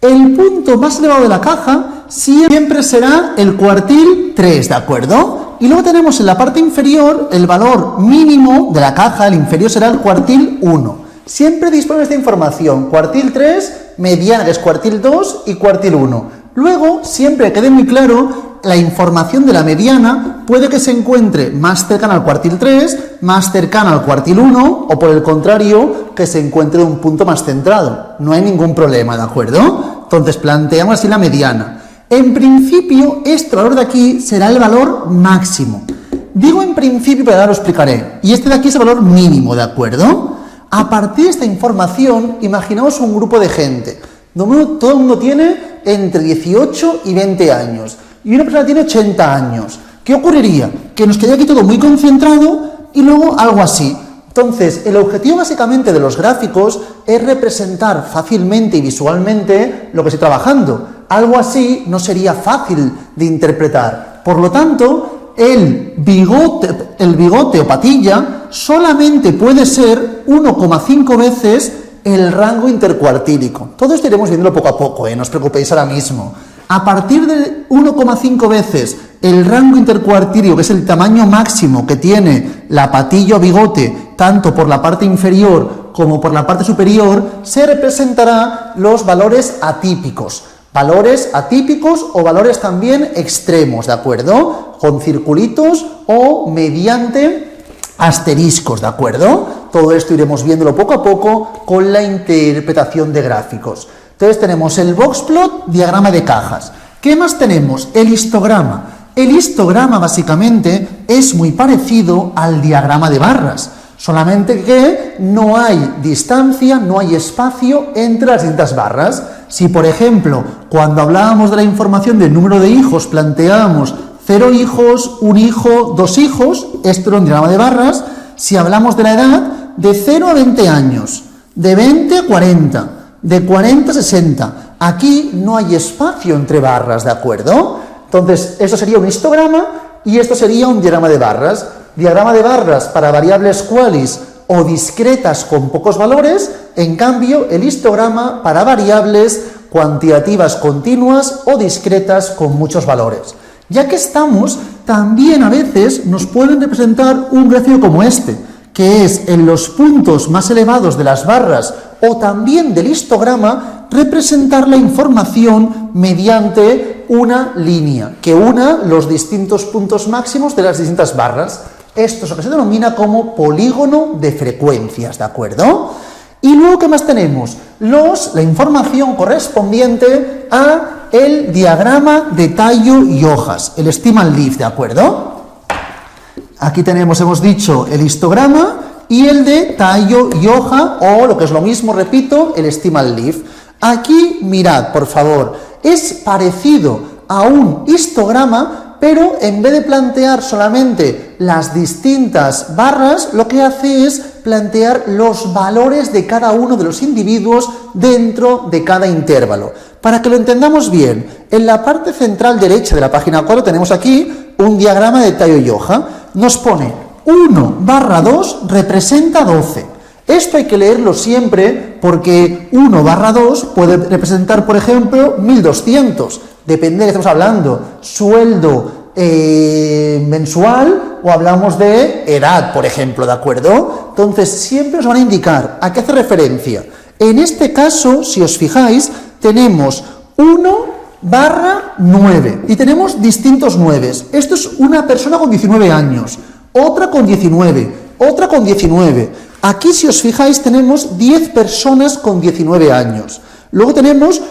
El punto más elevado de la caja siempre será el cuartil 3, ¿de acuerdo? Y luego tenemos en la parte inferior el valor mínimo de la caja, el inferior será el cuartil 1. Siempre disponemos de información, cuartil 3, mediana que es cuartil 2 y cuartil 1. Luego, siempre quede muy claro, la información de la mediana puede que se encuentre más cercana al cuartil 3, más cercana al cuartil 1 o por el contrario, que se encuentre un punto más centrado. No hay ningún problema, ¿de acuerdo? Entonces planteamos así la mediana. En principio, este valor de aquí será el valor máximo. Digo en principio, pero ahora lo explicaré. Y este de aquí es el valor mínimo, ¿de acuerdo? A partir de esta información, imaginamos un grupo de gente. Todo el mundo tiene entre 18 y 20 años. Y una persona tiene 80 años. ¿Qué ocurriría? Que nos quedaría aquí todo muy concentrado y luego algo así. Entonces, el objetivo básicamente de los gráficos es representar fácilmente y visualmente lo que estoy trabajando. Algo así no sería fácil de interpretar. Por lo tanto, el bigote o patilla solamente puede ser 1,5 veces el rango intercuartílico. Todo esto iremos viéndolo poco a poco, no os preocupéis ahora mismo. A partir de 1,5 veces el rango intercuartílico, que es el tamaño máximo que tiene la patilla o bigote, tanto por la parte inferior como por la parte superior, se representará los valores atípicos. Valores atípicos o valores también extremos, ¿de acuerdo? Con circulitos o mediante asteriscos, ¿de acuerdo? Todo esto iremos viéndolo poco a poco con la interpretación de gráficos. Entonces tenemos el boxplot, diagrama de cajas. ¿Qué más tenemos? El histograma. El histograma básicamente es muy parecido al diagrama de barras, solamente que no hay distancia, no hay espacio entre las distintas barras. Si, por ejemplo, cuando hablábamos de la información del número de hijos, planteábamos 0 hijos, 1 hijo, 2 hijos, esto era un diagrama de barras. Si hablamos de la edad, de 0 a 20 años, de 20 a 40, de 40 a 60. Aquí no hay espacio entre barras, ¿de acuerdo? Entonces, esto sería un histograma y esto sería un diagrama de barras. Diagrama de barras para variables qualis o discretas con pocos valores, en cambio, el histograma para variables cuantitativas continuas o discretas con muchos valores. Ya que estamos, también a veces nos pueden representar un gráfico como este, que es en los puntos más elevados de las barras o también del histograma, representar la información mediante una línea que una los distintos puntos máximos de las distintas barras. Esto es lo que se denomina como polígono de frecuencias, ¿de acuerdo? Y luego, ¿qué más tenemos? La información correspondiente a el diagrama de tallo y hojas, el stem and leaf, ¿de acuerdo? Aquí tenemos, hemos dicho, el histograma y el de tallo y hoja, o lo que es lo mismo, repito, el stem and leaf. Aquí, mirad, por favor, es parecido a un histograma, pero en vez de plantear solamente las distintas barras, lo que hace es plantear los valores de cada uno de los individuos dentro de cada intervalo. Para que lo entendamos bien, en la parte central derecha de la página 4 tenemos aquí un diagrama de tallo y hoja. Nos pone 1/2 representa 12. Esto hay que leerlo siempre porque 1/2 puede representar, por ejemplo, 1200. Depende de qué estamos hablando, sueldo mensual o hablamos de edad, por ejemplo, ¿de acuerdo? Entonces, siempre nos van a indicar a qué hace referencia. En este caso, si os fijáis, tenemos 1/9 y tenemos distintos 9. Esto es una persona con 19 años, otra con 19, otra con 19. Aquí, si os fijáis, tenemos 10 personas con 19 años. Luego tenemos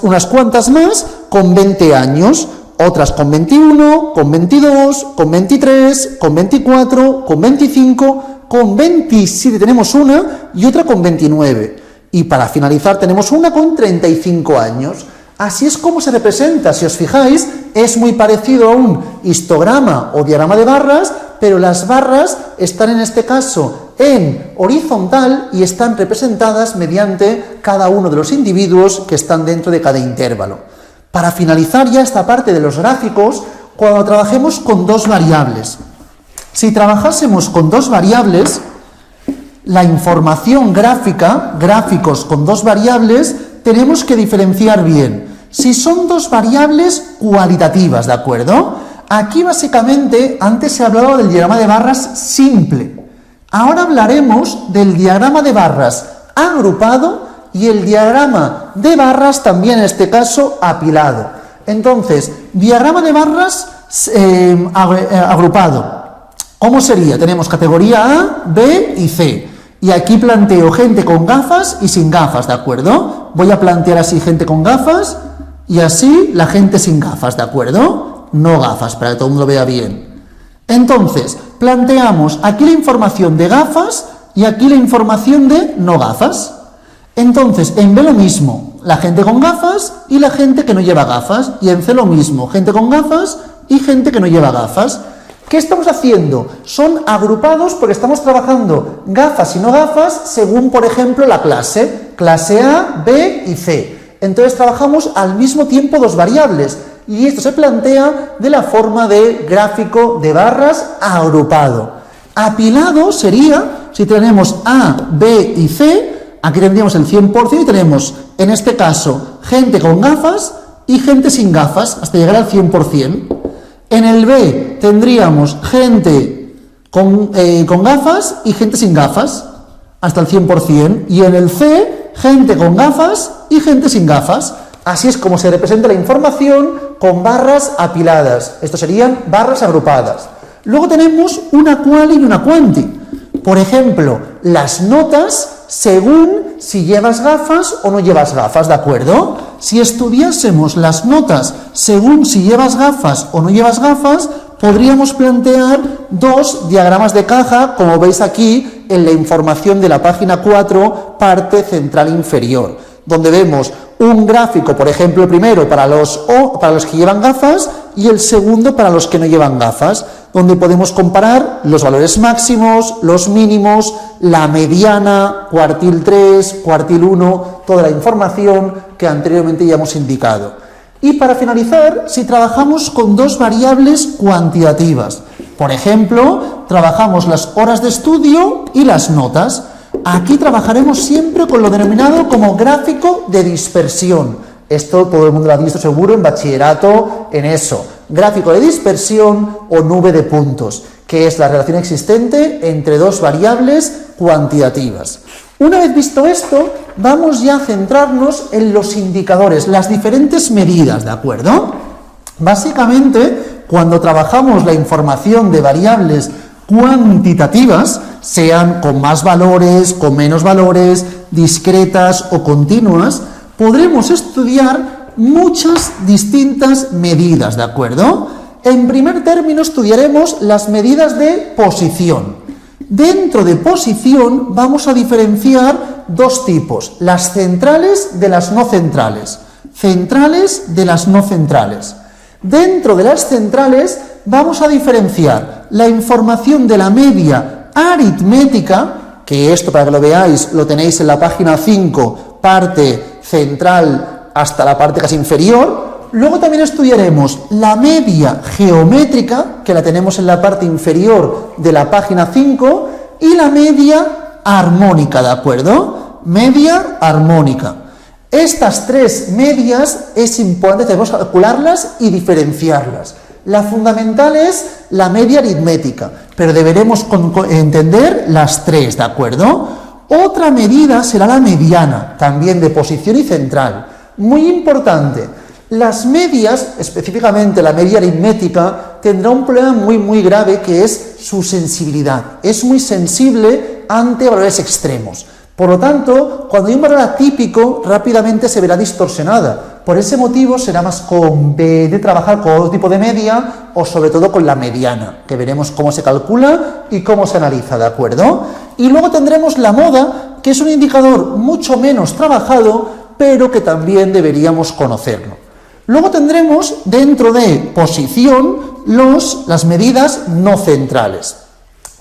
unas cuantas más con 20 años, otras con 21, con 22, con 23, con 24, con 25, con 27 tenemos una y otra con 29. Y para finalizar tenemos una con 35 años. Así es como se representa, si os fijáis, es muy parecido a un histograma o diagrama de barras, pero las barras están en este caso en horizontal y están representadas mediante cada uno de los individuos que están dentro de cada intervalo. Para finalizar ya esta parte de los gráficos, cuando trabajemos con dos variables, si trabajásemos con dos variables, la información gráfica, gráficos con dos variables, tenemos que diferenciar bien. Si son dos variables cualitativas, ¿de acuerdo? Aquí básicamente, antes se hablaba del diagrama de barras simple. Ahora hablaremos del diagrama de barras agrupado y el diagrama de barras también en este caso apilado. Entonces, diagrama de barras agrupado. ¿Cómo sería? Tenemos categoría A, B y C. Y aquí planteo gente con gafas y sin gafas, ¿de acuerdo? Voy a plantear así gente con gafas y así la gente sin gafas, ¿de acuerdo? No gafas, para que todo el mundo lo vea bien. Entonces, planteamos aquí la información de gafas y aquí la información de no gafas. Entonces, en B lo mismo, la gente con gafas y la gente que no lleva gafas. Y en C lo mismo, gente con gafas y gente que no lleva gafas. ¿Qué estamos haciendo? Son agrupados porque estamos trabajando gafas y no gafas según, por ejemplo, la clase. Clase A, B y C. Entonces trabajamos al mismo tiempo dos variables. Y esto se plantea de la forma de gráfico de barras agrupado. Apilado sería, si tenemos A, B y C, aquí tendríamos el 100% y tenemos, en este caso, gente con gafas y gente sin gafas, hasta llegar al 100%. En el B tendríamos gente con gafas y gente sin gafas, hasta el 100%. Y en el C, gente con gafas y gente sin gafas. Así es como se representa la información con barras apiladas. Estos serían barras agrupadas. Luego tenemos una quali y una quanti. Por ejemplo, las notas según si llevas gafas o no llevas gafas, ¿de acuerdo? Si estudiásemos las notas según si llevas gafas o no llevas gafas, podríamos plantear dos diagramas de caja, como veis aquí en la información de la página 4, parte central inferior, donde vemos un gráfico, por ejemplo, el primero para los que llevan gafas y el segundo para los que no llevan gafas, donde podemos comparar los valores máximos, los mínimos, la mediana, cuartil 3, cuartil 1, toda la información que anteriormente ya hemos indicado. Y para finalizar, si trabajamos con dos variables cuantitativas, por ejemplo, trabajamos las horas de estudio y las notas. Aquí trabajaremos siempre con lo denominado como gráfico de dispersión. Esto todo el mundo lo ha visto seguro en bachillerato, en eso. Gráfico de dispersión o nube de puntos, que es la relación existente entre dos variables cuantitativas. Una vez visto esto, vamos ya a centrarnos en los indicadores, las diferentes medidas, ¿de acuerdo? Básicamente, cuando trabajamos la información de variables cuantitativas, sean con más valores, con menos valores, discretas o continuas, podremos estudiar muchas distintas medidas, ¿de acuerdo? En primer término estudiaremos las medidas de posición. Dentro de posición vamos a diferenciar dos tipos, las centrales de las no centrales. Centrales de las no centrales. Dentro de las centrales vamos a diferenciar la información de la media aritmética, que esto para que lo veáis lo tenéis en la página 5, parte central hasta la parte casi inferior. Luego también estudiaremos la media geométrica, que la tenemos en la parte inferior de la página 5, y la media armónica, ¿de acuerdo? Media armónica. Estas tres medias es importante, tenemos que calcularlas y diferenciarlas. La fundamental es la media aritmética, pero deberemos entender las tres, ¿de acuerdo? Otra medida será la mediana, también de posición y central. Muy importante, las medias, específicamente la media aritmética, tendrá un problema muy grave que es su sensibilidad. Es muy sensible ante valores extremos. Por lo tanto, cuando hay un valor atípico, rápidamente se verá distorsionada. Por ese motivo será más conveniente trabajar con otro tipo de media o sobre todo con la mediana, que veremos cómo se calcula y cómo se analiza, ¿de acuerdo? Y luego tendremos la moda, que es un indicador mucho menos trabajado, pero que también deberíamos conocerlo. Luego tendremos dentro de posición las medidas no centrales.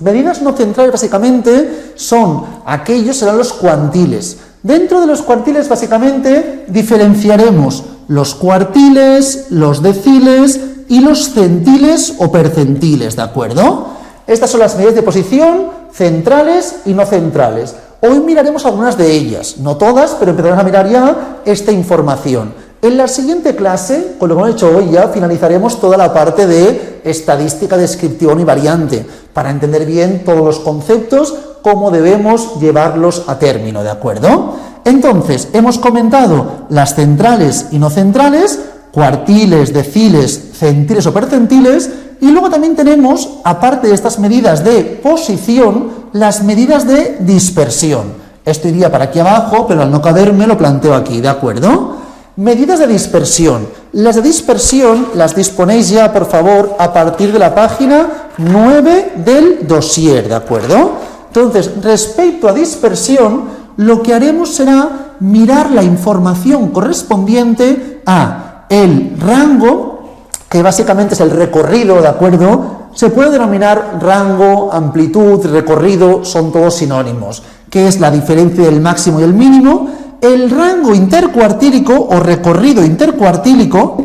Medidas no centrales básicamente serán los cuantiles. Dentro de los cuartiles básicamente diferenciaremos los cuartiles, los deciles y los centiles o percentiles, ¿de acuerdo? Estas son las medidas de posición centrales y no centrales. Hoy miraremos algunas de ellas, no todas, pero empezaremos a mirar ya esta información. En la siguiente clase, con lo que hemos hecho hoy ya, finalizaremos toda la parte de estadística, descripción y variante, para entender bien todos los conceptos, cómo debemos llevarlos a término, ¿de acuerdo? Entonces, hemos comentado las centrales y no centrales, cuartiles, deciles, centiles o percentiles, y luego también tenemos, aparte de estas medidas de posición, las medidas de dispersión. Esto iría para aquí abajo, pero al no caberme lo planteo aquí, ¿de acuerdo? Medidas de dispersión. Las de dispersión las disponéis ya, por favor, a partir de la página 9 del dossier, ¿de acuerdo? Entonces, respecto a dispersión, lo que haremos será mirar la información correspondiente a el rango, que básicamente es el recorrido, ¿de acuerdo? Se puede denominar rango, amplitud, recorrido, son todos sinónimos, que es la diferencia del máximo y el mínimo. El rango intercuartílico o recorrido intercuartílico,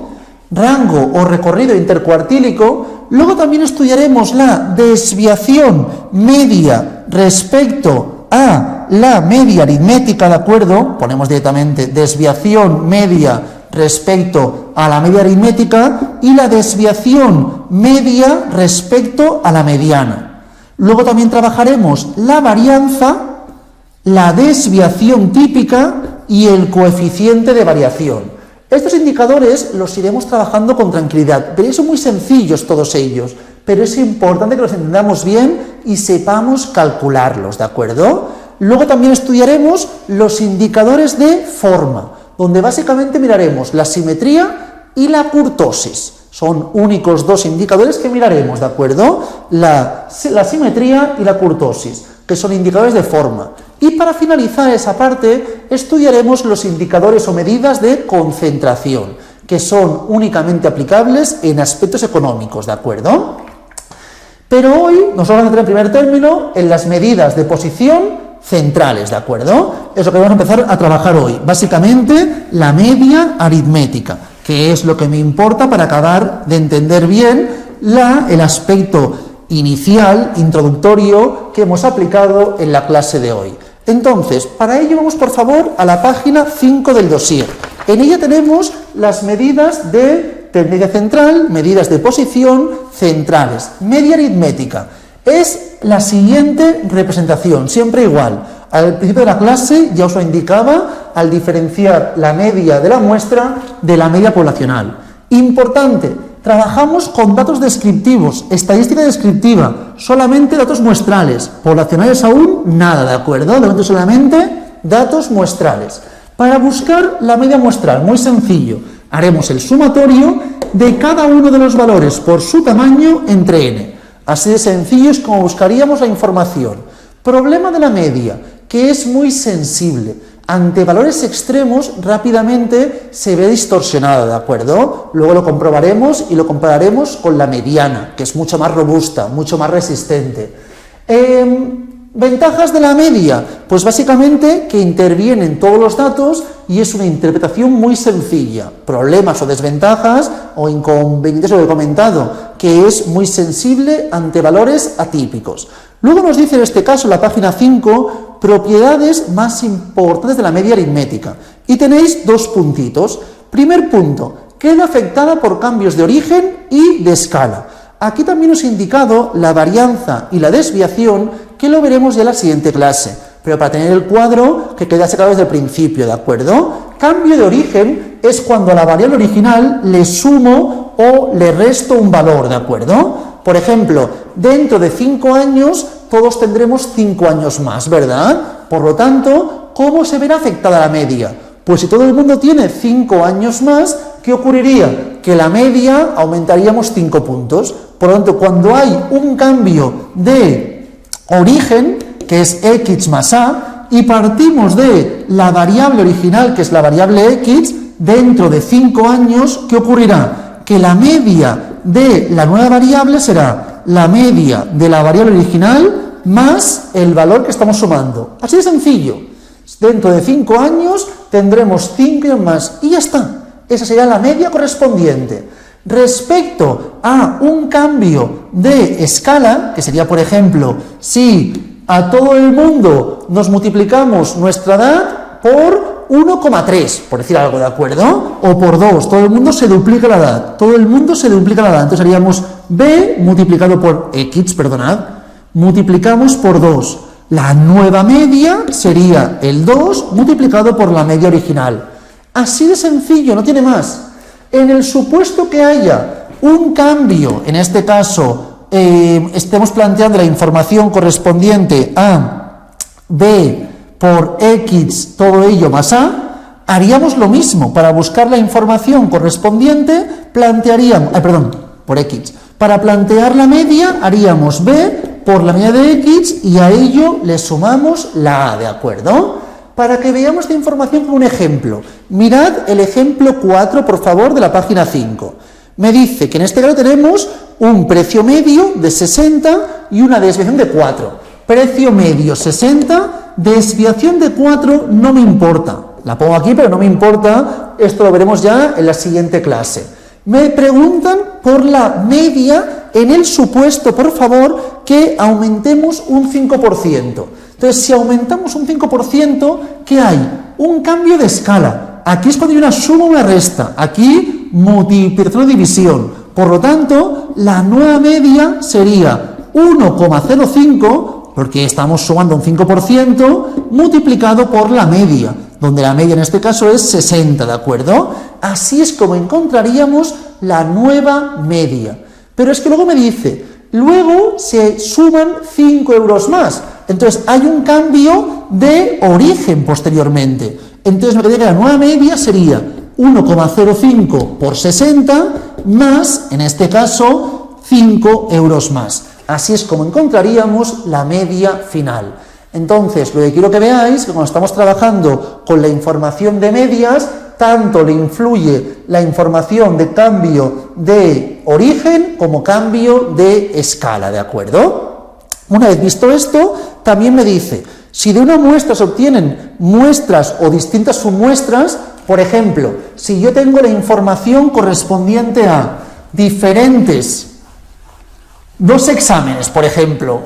luego también estudiaremos la desviación media respecto a la media aritmética, ¿de acuerdo? Ponemos directamente desviación media respecto a la media aritmética y la desviación media respecto a la mediana. Luego también trabajaremos la varianza, la desviación típica y el coeficiente de variación. Estos indicadores los iremos trabajando con tranquilidad. Veréis, son muy sencillos todos ellos, pero es importante que los entendamos bien y sepamos calcularlos, ¿de acuerdo? Luego también estudiaremos los indicadores de forma, donde básicamente miraremos la simetría y la kurtosis. Son únicos dos indicadores que miraremos, ¿de acuerdo? La simetría y la kurtosis, que son indicadores de forma. Y para finalizar esa parte, estudiaremos los indicadores o medidas de concentración, que son únicamente aplicables en aspectos económicos, ¿de acuerdo? Pero hoy nos vamos a centrar en primer término en las medidas de posición centrales, ¿de acuerdo? Es lo que vamos a empezar a trabajar hoy. Básicamente, la media aritmética, que es lo que me importa para acabar de entender bien el aspecto inicial, introductorio, que hemos aplicado en la clase de hoy. Entonces, para ello vamos por favor a la página 5 del dossier. En ella tenemos las medidas de media central, medidas de posición centrales. Media aritmética es la siguiente representación, siempre igual. Al principio de la clase ya os lo indicaba al diferenciar la media de la muestra de la media poblacional. Importante, trabajamos con datos descriptivos, estadística descriptiva, solamente datos muestrales, poblacionales aún nada, ¿de acuerdo? De momento solamente datos muestrales. Para buscar la media muestral, muy sencillo, haremos el sumatorio de cada uno de los valores por su tamaño entre n. Así de sencillo es como buscaríamos la información. Problema de la media, que es muy sensible. Ante valores extremos rápidamente se ve distorsionada, ¿de acuerdo? Luego lo comprobaremos y lo compararemos con la mediana, que es mucho más robusta, mucho más resistente. ¿Ventajas de la media? Pues básicamente que intervienen todos los datos y es una interpretación muy sencilla. Problemas o desventajas o inconvenientes, lo que he comentado, que es muy sensible ante valores atípicos. Luego nos dice en este caso, la página 5, propiedades más importantes de la media aritmética. Y tenéis dos puntitos. Primer punto, queda afectada por cambios de origen y de escala. Aquí también os he indicado la varianza y la desviación, que lo veremos ya en la siguiente clase. Pero para tener el cuadro, que quedase claro desde el principio, ¿de acuerdo? Cambio de origen es cuando a la variable original le sumo o le resto un valor, ¿de acuerdo? Por ejemplo, dentro de 5 años, todos tendremos 5 años más, ¿verdad? Por lo tanto, ¿cómo se verá afectada la media? Pues si todo el mundo tiene 5 años más, ¿qué ocurriría? Que la media aumentaríamos 5 puntos. Por lo tanto, cuando hay un cambio de origen, que es x más a, y partimos de la variable original, que es la variable x, dentro de 5 años, ¿qué ocurrirá? Que la media de la nueva variable será la media de la variable original más el valor que estamos sumando. Así de sencillo. Dentro de 5 años tendremos 5 años más y ya está. Esa sería la media correspondiente. Respecto a un cambio de escala, que sería, por ejemplo, si a todo el mundo nos multiplicamos nuestra edad por 1,3, por decir algo, ¿de acuerdo? O por 2, todo el mundo se duplica la edad. Todo el mundo se duplica la edad. Entonces haríamos b multiplicado por x, perdonad, multiplicamos por 2. La nueva media sería el 2 multiplicado por la media original. Así de sencillo, no tiene más. En el supuesto que haya un cambio, en este caso, estemos planteando la información correspondiente a b por x, todo ello más a, haríamos lo mismo. Para buscar la información correspondiente, plantearíamos, por x. Para plantear la media, haríamos b por la media de x y a ello le sumamos la a, ¿de acuerdo? Para que veamos esta información con un ejemplo. Mirad el ejemplo 4, por favor, de la página 5. Me dice que en este caso tenemos un precio medio de 60 y una desviación de 4. Precio medio 60, desviación de 4 no me importa. La pongo aquí, pero no me importa. Esto lo veremos ya en la siguiente clase. Me preguntan por la media en el supuesto, por favor, que aumentemos un 5%. Entonces, si aumentamos un 5%, ¿qué hay? Un cambio de escala. Aquí es cuando hay una suma o una resta. Aquí, multiplicación o división. Por lo tanto, la nueva media sería 1,05, porque estamos sumando un 5%, multiplicado por la media, donde la media en este caso es 60, ¿de acuerdo? Así es como encontraríamos la nueva media. Pero es que luego me dice, luego se suman 5 euros más. Entonces, hay un cambio de origen posteriormente. Entonces, me quedaría que la nueva media sería 1,05 por 60 más, en este caso, 5 euros más. Así es como encontraríamos la media final. Entonces, lo que quiero que veáis es que cuando estamos trabajando con la información de medias, tanto le influye la información de cambio de origen como cambio de escala, ¿de acuerdo? Una vez visto esto, también me dice, si de una muestra se obtienen muestras o distintas submuestras, por ejemplo, si yo tengo la información correspondiente a diferentes dos exámenes, por ejemplo,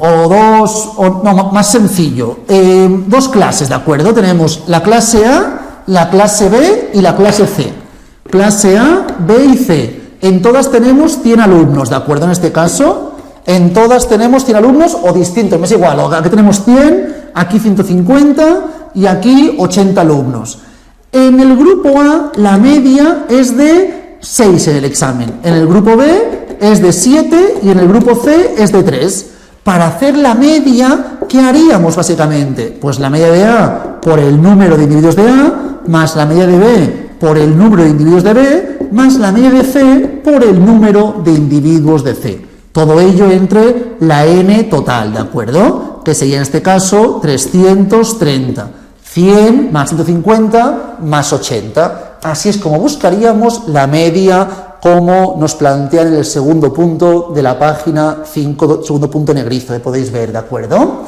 más sencillo, dos clases, ¿de acuerdo? Tenemos la clase A, la clase B y la clase C. Clase A, B y C. En todas tenemos 100 alumnos, ¿de acuerdo? En este caso, en todas tenemos 100 alumnos o distintos, me es igual, aquí tenemos 100, aquí 150 y aquí 80 alumnos. En el grupo A, la media es de 6 en el examen. En el grupo B es de 7 y en el grupo C es de 3. Para hacer la media, ¿qué haríamos básicamente? Pues la media de A por el número de individuos de A, más la media de B por el número de individuos de B, más la media de C por el número de individuos de C. Todo ello entre la n total, ¿de acuerdo? Que sería en este caso 330. 100 más 150 más 80. Así es como buscaríamos la media, como nos plantean en el segundo punto de la página 5, segundo punto negrizo, que podéis ver, ¿de acuerdo?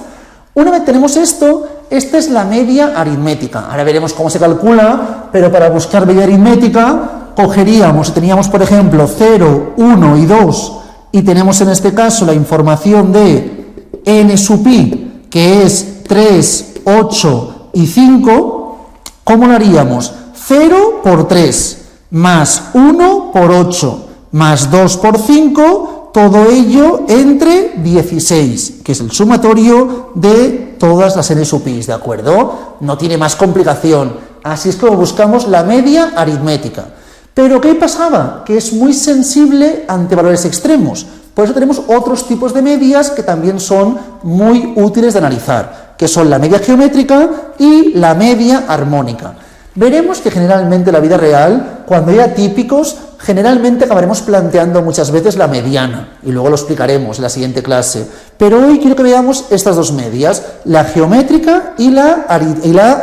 Una vez tenemos esto, esta es la media aritmética. Ahora veremos cómo se calcula, pero para buscar media aritmética, cogeríamos, teníamos por ejemplo 0, 1 y 2, y tenemos en este caso la información de n sub i, que es 3, 8 y 5, ¿cómo lo haríamos? 0 por 3, más 1 por 8, más 2 por 5, todo ello entre 16, que es el sumatorio de todas las n sub i, ¿de acuerdo? No tiene más complicación. Así es como buscamos la media aritmética. Pero ¿qué pasaba? Que es muy sensible ante valores extremos. Por eso tenemos otros tipos de medias que también son muy útiles de analizar, que son la media geométrica y la media armónica. Veremos que generalmente en la vida real, cuando hay atípicos, generalmente acabaremos planteando muchas veces la mediana, y luego lo explicaremos en la siguiente clase. Pero hoy quiero que veamos estas dos medias, la geométrica y la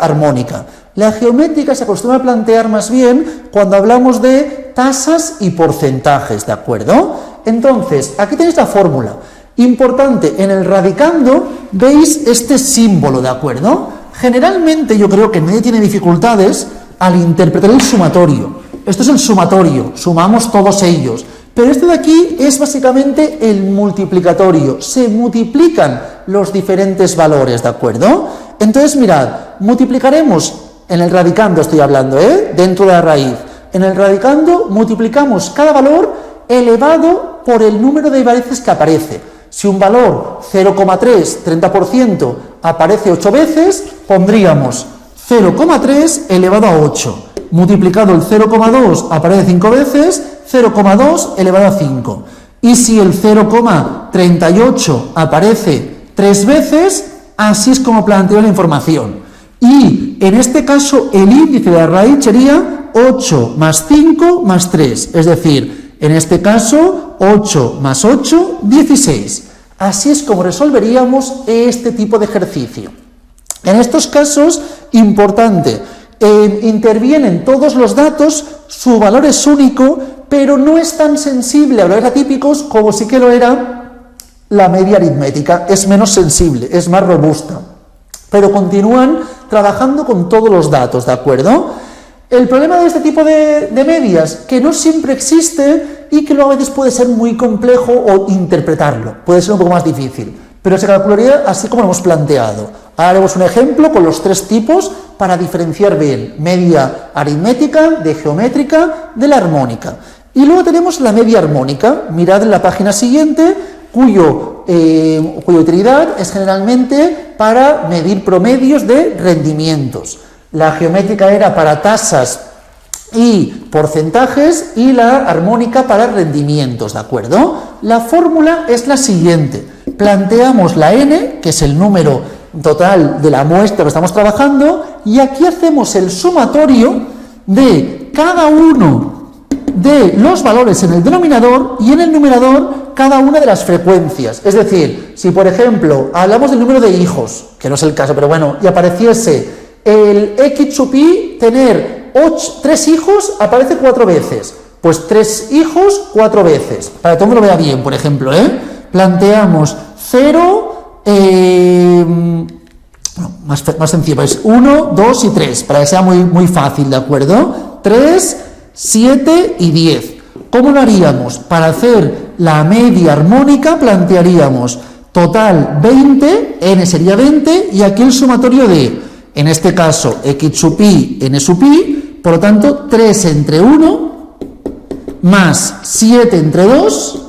armónica. La geométrica se acostumbra a plantear más bien cuando hablamos de tasas y porcentajes, ¿de acuerdo? Entonces, aquí tenéis la fórmula. Importante, en el radicando veis este símbolo, ¿de acuerdo? Generalmente yo creo que nadie tiene dificultades al interpretar el sumatorio. Esto es el sumatorio, sumamos todos ellos. Pero este de aquí es básicamente el multiplicatorio. Se multiplican los diferentes valores, ¿de acuerdo? Entonces mirad, multiplicaremos, en el radicando estoy hablando, dentro de la raíz. En el radicando multiplicamos cada valor elevado por el número de veces que aparece. Si un valor 0,3, 30%, aparece 8 veces, pondríamos 0,3 elevado a 8. Multiplicado el 0,2 aparece 5 veces, 0,2 elevado a 5. Y si el 0,38 aparece 3 veces, así es como planteo la información. Y en este caso el índice de la raíz sería 8 más 5 más 3, es decir, en este caso 8 más 8, 16. Así es como resolveríamos este tipo de ejercicio. En estos casos, importante, intervienen todos los datos, su valor es único, pero no es tan sensible a valores atípicos como sí que lo era la media aritmética, es menos sensible, es más robusta. Pero continúan trabajando con todos los datos, ¿de acuerdo? El problema de este tipo de medias, que no siempre existe y que luego a veces puede ser muy complejo o interpretarlo, puede ser un poco más difícil, pero se calcularía así como lo hemos planteado. Ahora haremos un ejemplo con los tres tipos para diferenciar bien, media aritmética, de geométrica, de la armónica. Y luego tenemos la media armónica, mirad en la página siguiente, cuya utilidad es generalmente para medir promedios de rendimientos. La geométrica era para tasas y porcentajes y la armónica para rendimientos, ¿de acuerdo? La fórmula es la siguiente. Planteamos la n, que es el número total de la muestra que estamos trabajando, y aquí hacemos el sumatorio de cada uno de los valores en el denominador y en el numerador cada una de las frecuencias. Es decir, si por ejemplo hablamos del número de hijos, que no es el caso, pero bueno, y apareciese el x sub i, tener 3 hijos, aparece 4 veces. Pues 3 hijos, 4 veces. Para que todo el mundo lo vea bien, por ejemplo, planteamos 0, más sencillo, es 1, 2 y 3, para que sea muy fácil, ¿de acuerdo? 3, 7 y 10. ¿Cómo lo haríamos? Para hacer la media armónica plantearíamos total 20, n sería 20, y aquí el sumatorio de, en este caso, x sub i, n sub i, por lo tanto, 3 entre 1, más 7 entre 2,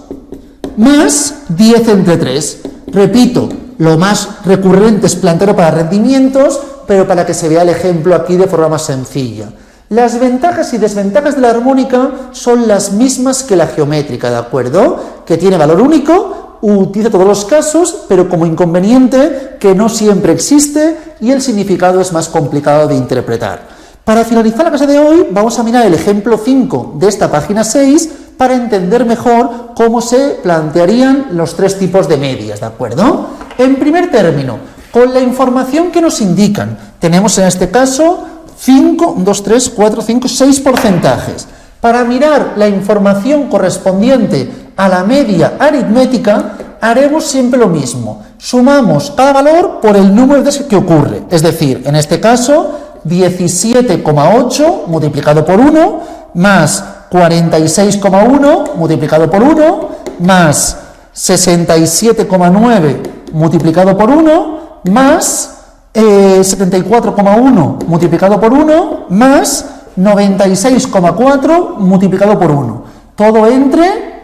más 10 entre 3. Repito, lo más recurrente es plantearlo para rendimientos, pero para que se vea el ejemplo aquí de forma más sencilla. Las ventajas y desventajas de la armónica son las mismas que la geométrica, ¿de acuerdo? Que tiene valor único, utiliza todos los casos, pero como inconveniente que no siempre existe y el significado es más complicado de interpretar. Para finalizar la clase de hoy vamos a mirar el ejemplo 5 de esta página 6 para entender mejor cómo se plantearían los tres tipos de medias, ¿de acuerdo? En primer término, con la información que nos indican, tenemos en este caso 5, 2, 3, 4, 5, 6 porcentajes. Para mirar la información correspondiente a la media aritmética, haremos siempre lo mismo. Sumamos cada valor por el número de veces que ocurre. Es decir, en este caso, 17,8 multiplicado por 1, más 46,1 multiplicado por 1, más 67,9 multiplicado por 1, más 74,1 multiplicado por 1, más 96,4 multiplicado por 1. Todo entre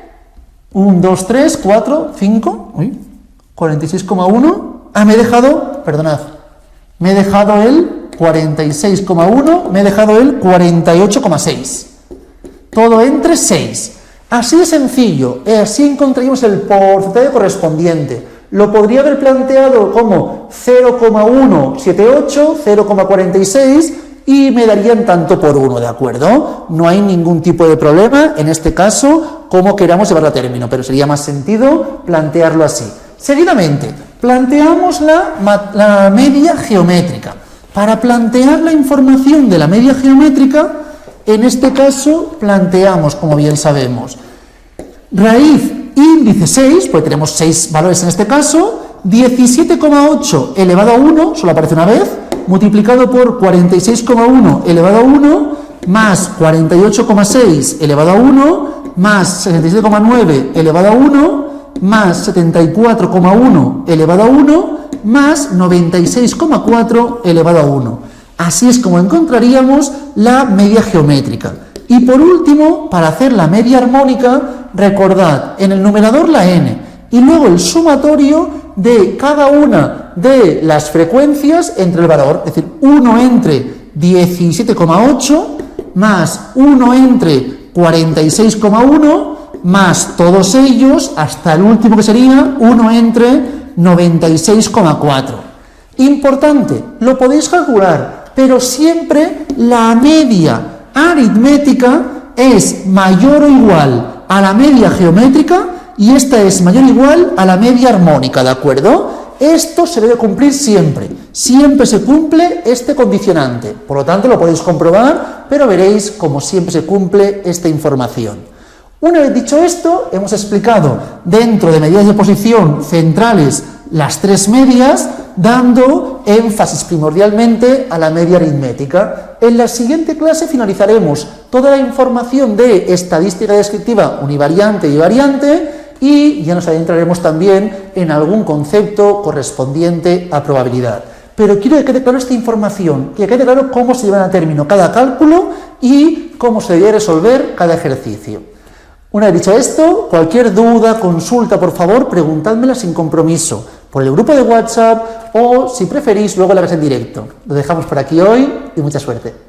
1, 2, 3, 4, 5, 46,1. Me he dejado, perdonad, me he dejado el 46,1, me he dejado el 48,6. Todo entre 6. Así de sencillo, así encontraríamos el porcentaje correspondiente. Lo podría haber planteado como 0,178, 0,46 y me darían tanto por 1, ¿de acuerdo? No hay ningún tipo de problema en este caso, como queramos llevarlo a término, pero sería más sentido plantearlo así. Seguidamente, planteamos la media geométrica. Para plantear la información de la media geométrica, en este caso planteamos, como bien sabemos, raíz índice 6, porque tenemos 6 valores en este caso, 17,8 elevado a 1, solo aparece una vez, multiplicado por 46,1 elevado a 1, más 48,6 elevado a 1, más 67,9 elevado a 1, más 74,1 elevado a 1, más 96,4 elevado a 1. Así es como encontraríamos la media geométrica. Y por último, para hacer la media armónica, recordad, en el numerador la n, y luego el sumatorio de cada una de las frecuencias entre el valor, es decir, 1 entre 17,8 más 1 entre 46,1 más todos ellos hasta el último que sería 1 entre 96,4. Importante, lo podéis calcular, pero siempre la media aritmética es mayor o igual a la media geométrica y esta es mayor o igual a la media armónica, ¿de acuerdo? Esto se debe cumplir siempre, siempre se cumple este condicionante, por lo tanto lo podéis comprobar, pero veréis cómo siempre se cumple esta información. Una vez dicho esto, hemos explicado dentro de medidas de posición centrales las 3 medias, dando énfasis primordialmente a la media aritmética. En la siguiente clase finalizaremos toda la información de estadística descriptiva univariante y variante y ya nos adentraremos también en algún concepto correspondiente a probabilidad. Pero quiero que quede claro esta información, que quede claro cómo se llevan a término cada cálculo y cómo se debe resolver cada ejercicio. Una vez dicho esto, cualquier duda, consulta, por favor, preguntádmela sin compromiso, por el grupo de WhatsApp o, si preferís, luego la ves en directo. Lo dejamos por aquí hoy y mucha suerte.